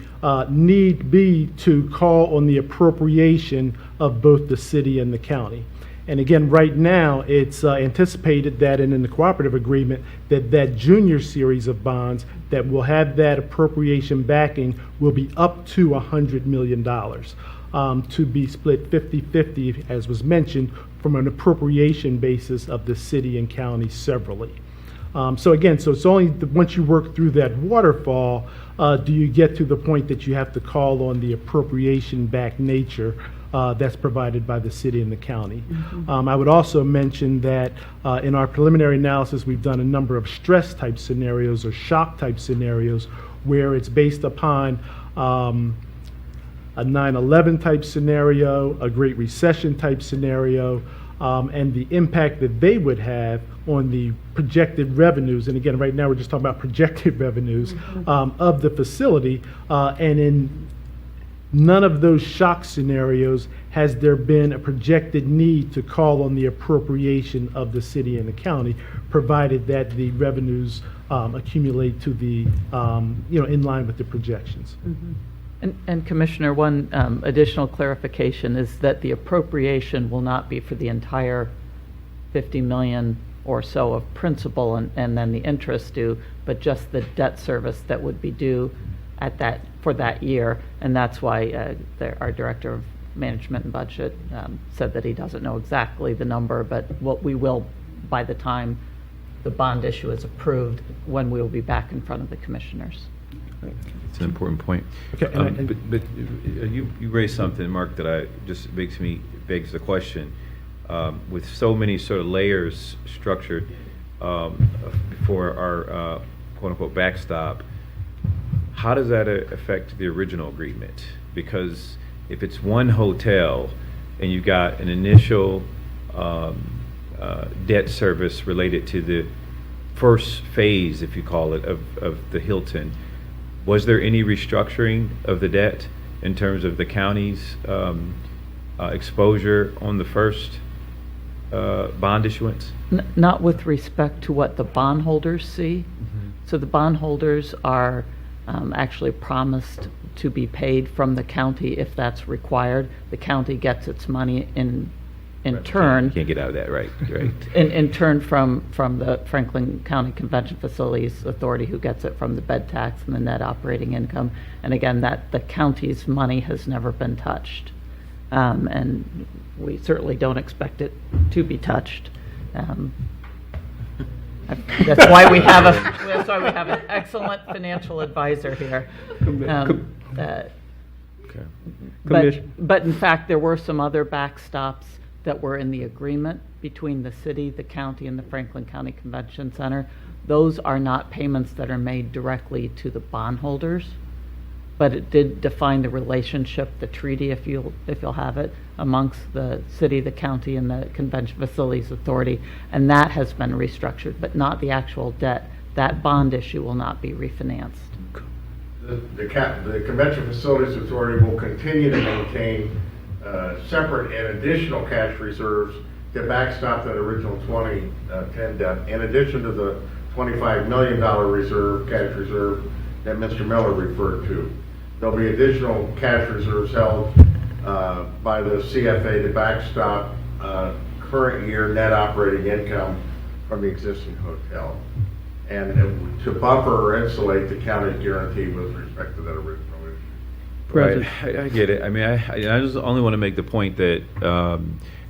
need be to call on the appropriation of both the city and the county. And again, right now, it's anticipated that in the cooperative agreement that junior series of bonds that will have that appropriation backing will be up to $100 million to be split 50-50, as was mentioned, from an appropriation basis of the city and county severally. So again, so it's only once you work through that waterfall, do you get to the point that you have to call on the appropriation-backed nature that's provided by the city and the county. I would also mention that in our preliminary analysis, we've done a number of stress-type scenarios or shock-type scenarios where it's based upon a 9/11 type scenario, a Great Recession type scenario, and the impact that they would have on the projected revenues. And again, right now we're just talking about projected revenues of the facility. And in none of those shock scenarios has there been a projected need to call on the appropriation of the city and the county, provided that the revenues accumulate to the, in line with the projections. And Commissioner, one additional clarification is that the appropriation will not be for the entire 50 million or so of principal and then the interest due, but just the debt service that would be due at that for that year. And that's why our Director of Management and Budget said that he doesn't know exactly the number, but what we will by the time the bond issue is approved, when we will be back in front of the commissioners. It's an important point. Okay, But you raised something, Mark, that just begs the question. With so many sort of layers structured for our quote-unquote backstop, how does that affect the original agreement? Because if it's one hotel and you've got an initial debt service related to the first phase, if you call it, of the Hilton, was there any restructuring of the debt in terms of the county's exposure on the first bond issuance? Not with respect to what the bondholders see. So the bondholders are actually promised to be paid from the county if that's required. The county gets its money in turn. Can't get out of that, right? In turn from the Franklin County Convention Facilities Authority, who gets it from the bed tax and the net operating income. And again, that the county's money has never been touched. And we certainly don't expect it to be touched. That's why we have an excellent financial advisor here. But in fact, there were some other backstops that were in the agreement between the city, the county, and the Franklin County Convention Center. Those are not payments that are made directly to the bondholders, but it did define the relationship, the treaty, if you'll have it, amongst the city, the county, and the Convention Facilities Authority, and that has been restructured, but not the actual debt. That bond issue will not be refinanced. The Convention Facilities Authority will continue to maintain separate and additional cash reserves to backstop that original 2010 debt, in addition to the $25 million cash reserve that Mr. Miller referred to. There'll be additional cash reserves held by the CFA to backstop current year net operating income from the existing hotel, and to buffer or insulate the county's guarantee with respect to that original issue. Right, I get it. I mean, I just only want to make the point that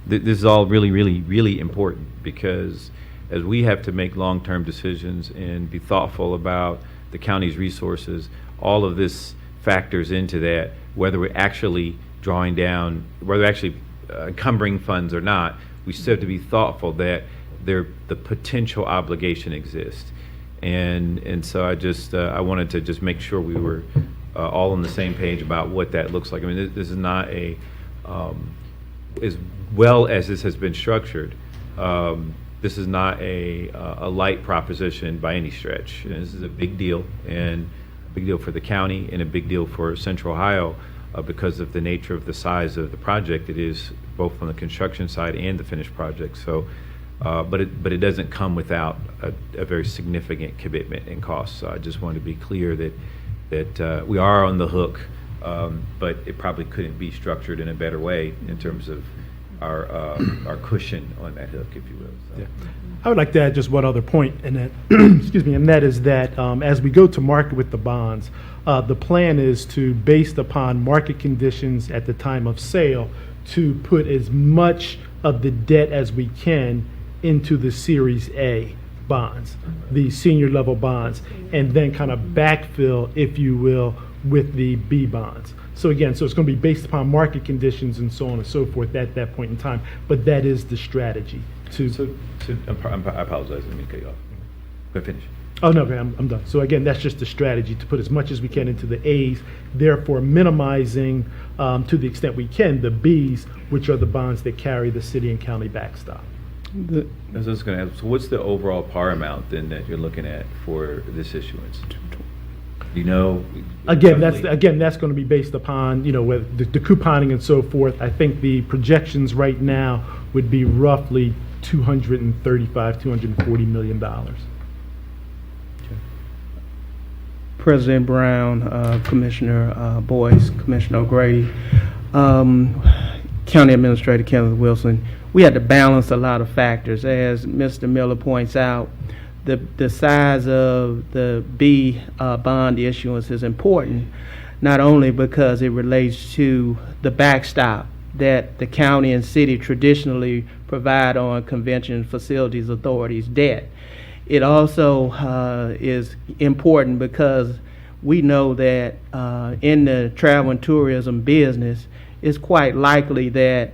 this is all really, really, really important, because as we have to make long-term decisions and be thoughtful about the county's resources, all of this factors into that, whether we're actually drawing down, whether we're actually encumbering funds or not. We still have to be thoughtful that the potential obligation exists. And so I wanted to just make sure we were all on the same page about what that looks like. I mean, this is not as well as this has been structured, this is not a light proposition by any stretch. And this is a big deal, and a big deal for the county, and a big deal for Central Ohio because of the nature of the size of the project. It is both on the construction side and the finished project. So, but it doesn't come without a very significant commitment and cost. So I just wanted to be clear that we are on the hook, but it probably couldn't be structured in a better way in terms of our cushion on that hook, if you will. So. Yeah. I would like to add just one other point, and that, excuse me, and that is that as we go to market with the bonds, the plan is to, based upon market conditions at the time of sale, to put as much of the debt as we can into the Series A bonds, the senior level bonds, and then kind of backfill, if you will, with the B bonds. So again, so it's going to be based upon market conditions and so on and so forth at that point in time. But that is the strategy to. I apologize, I didn't mean to cut you off. Go finish. Oh, no, okay, I'm done. So again, that's just the strategy, to put as much as we can into the A's, therefore minimizing, to the extent we can, the B's, which are the bonds that carry the city and county backstop. I was just going to ask, so what's the overall par amount then that you're looking at for this issuance? You know? Again, that's going to be based upon, with the couponing and so forth. I think the projections right now would be roughly $240 million. President Brown, Commissioner Boyce, Commissioner O'Grady, County Administrator Kenneth Wilson, we had to balance a lot of factors. As Mr. Miller points out, the size of the B bond issuance is important, not only because it relates to the backstop that the county and city traditionally provide on Convention Facilities Authority's debt. It also is important because we know that in the travel and tourism business, it's quite likely that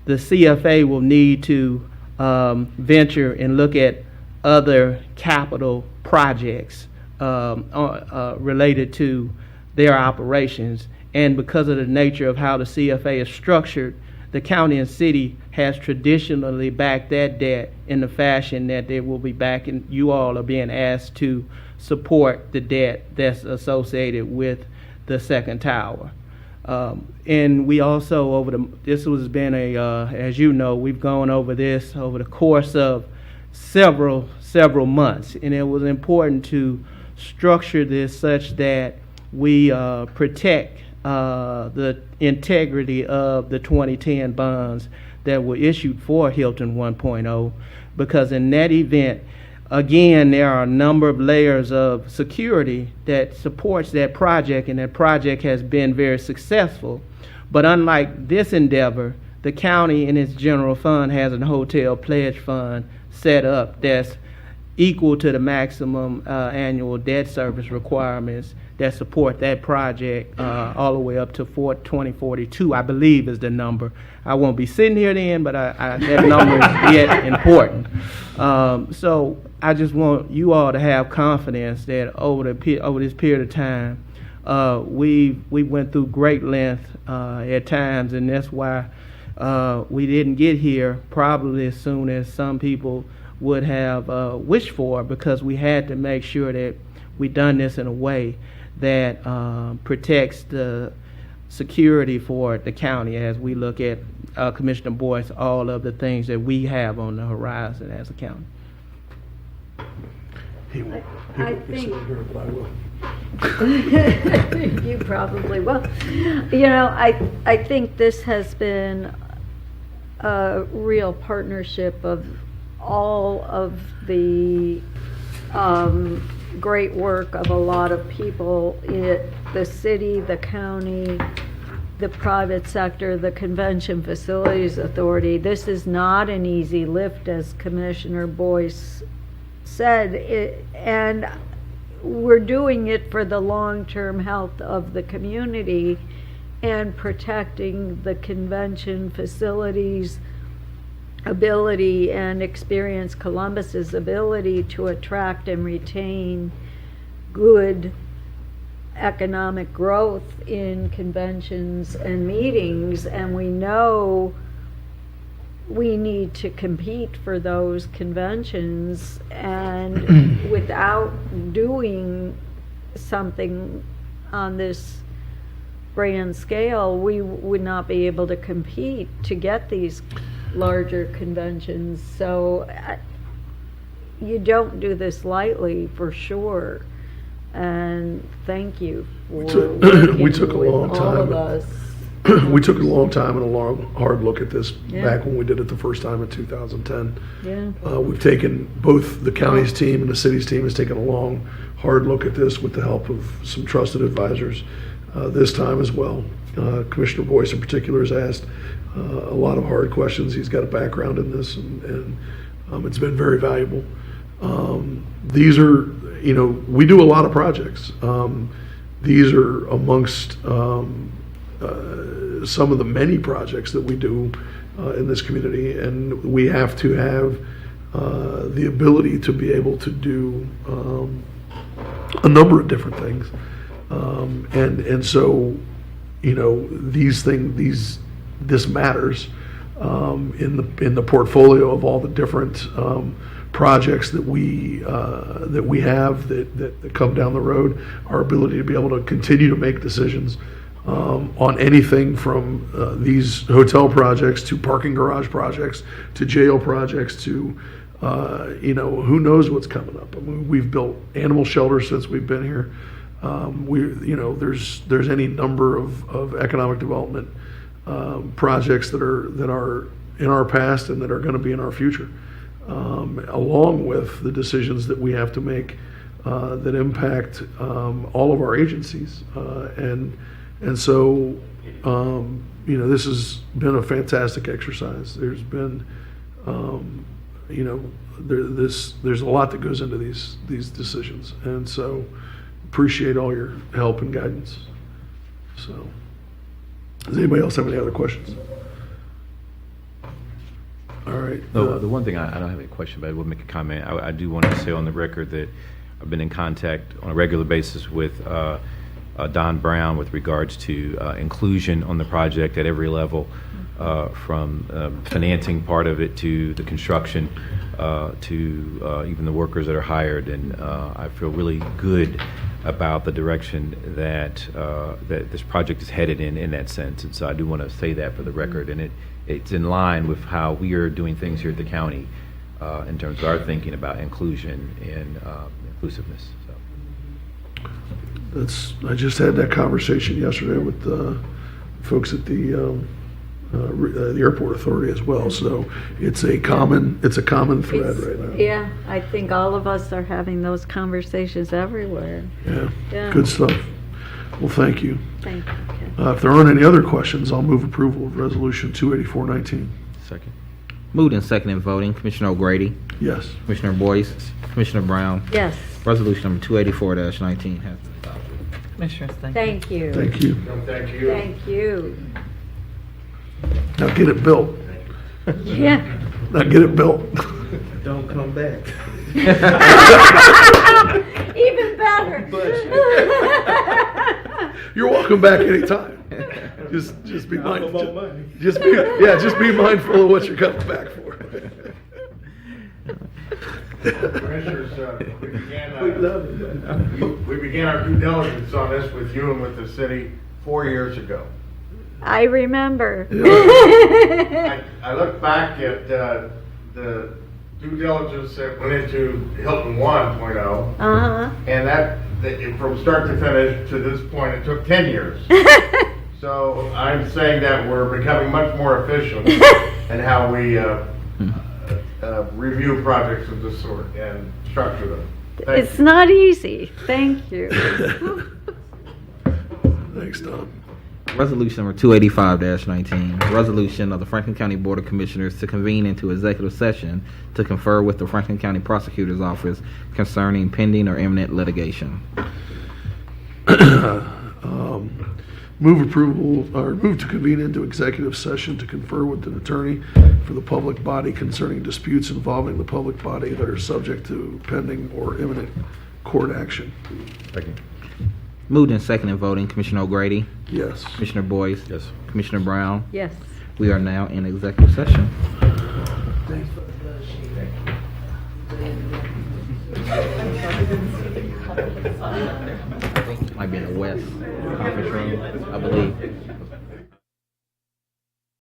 the CFA will need to venture and look at other capital projects related to their operations. And because of the nature of how the CFA is structured, the county and city has traditionally backed that debt in the fashion that they will be backing, you all are being asked to support the debt that's associated with the second tower. And we also, this has been as you know, we've gone over this over the course of several months, and it was important to structure this such that we protect the integrity of the 2010 bonds that were issued for Hilton 1.0, because in that event, again, there are a number of layers of security that supports that project, and that project has been very successful. But unlike this endeavor, the county in its general fund has a hotel pledge fund set up that's equal to the maximum annual debt service requirements that support that project all the way up to 2042, I believe is the number. I won't be sitting here then, but that number is yet important. So I just want you all to have confidence that over this period of time, we went through great length at times, and that's why we didn't get here probably as soon as some people would have wished for, because we had to make sure that we done this in a way that protects the security for the county as we look at, Commissioner Boyce, all of the things that we have on the horizon as a county. I think you probably will. I think this has been a real partnership of all of the great work of a lot of people, the city, the county, the private sector, the Convention Facilities Authority. This is not an easy lift, as Commissioner Boyce said, and we're doing it for the long-term health of the community and protecting the convention facilities ability and Experience Columbus's ability to attract and retain good economic growth in conventions and meetings, and we know we need to compete for those conventions, and without doing something on this grand scale, we would not be able to compete to get these larger conventions. So you don't do this lightly, for sure. And thank you for we took a long time. all of us. We took a long time and a long, hard look at this Yeah. back when we did it the first time in 2010. Yeah. We've taken, both the county's team and the city's team has taken a long, hard look at this with the help of some trusted advisors this time as well. Commissioner Boyce in particular has asked a lot of hard questions. He's got a background in this, and it's been very valuable. These are, we do a lot of projects. These are amongst some of the many projects that we do in this community, and we have to have the ability to be able to do a number of different things. And so, this matters in the portfolio of all the different projects that we have that come down the road. Our ability to be able to continue to make decisions on anything from these hotel projects to parking garage projects to jail projects to who knows what's coming up. I mean, we've built animal shelters since we've been here. There's any number of economic development projects that are in our past and that are going to be in our future, along with the decisions that we have to make that impact all of our agencies. And so, this has been a fantastic exercise. There's been, there's a lot that goes into these decisions, and so appreciate all your help and guidance. So, does anybody else have any other questions? All right. The one thing, I don't have any question, but I will make a comment. I do want to say on the record that I've been in contact on a regular basis with Don Brown with regards to inclusion on the project at every level, from financing part of it to the construction to even the workers that are hired. And I feel really good about the direction that this project is headed in that sense. And so I do want to say that for the record. And it's in line with how we are doing things here at the county in terms of our thinking about inclusion and inclusiveness. I just had that conversation yesterday with folks at the airport authority as well. So it's a common thread right now. Yeah, I think all of us are having those conversations everywhere. Yeah. Good stuff. Well, thank you. Thank you. If there aren't any other questions, I'll move approval of Resolution 284-19. Second. Moved and seconded voting. Commissioner O'Grady? Yes. Commissioner Boyce? Commissioner Brown? Yes. Resolution number 284-19 has been adopted. Commissioners, Thank you. Thank you. Thank you. Thank you. Now get it built. Yeah. Now get it built. Don't come back. Even better. You're welcome back anytime. Just be mindful. Just be mindful of what you're coming back for. Commissioners, we began our due diligence on this with you and with the city 4 years ago. I remember. I look back at the due diligence that went into Hilton 1.0, and that from start to finish to this point, it took 10 years. So I'm saying that we're becoming much more efficient in how we review projects of this sort and structure them. It's not easy. Thank you. Thanks, Tom. Resolution number 285-19, resolution of the Franklin County Board of Commissioners to convene into executive session to confer with the Franklin County Prosecutor's Office concerning pending or imminent litigation. Move to convene into executive session to confer with an attorney for the public body concerning disputes involving the public body that are subject to pending or imminent court action. Second. Moved and seconded voting. Commissioner O'Grady? Yes. Commissioner Boyce? Yes. Commissioner Brown? Yes. We are now in executive session. Might be in the west conference room, I believe.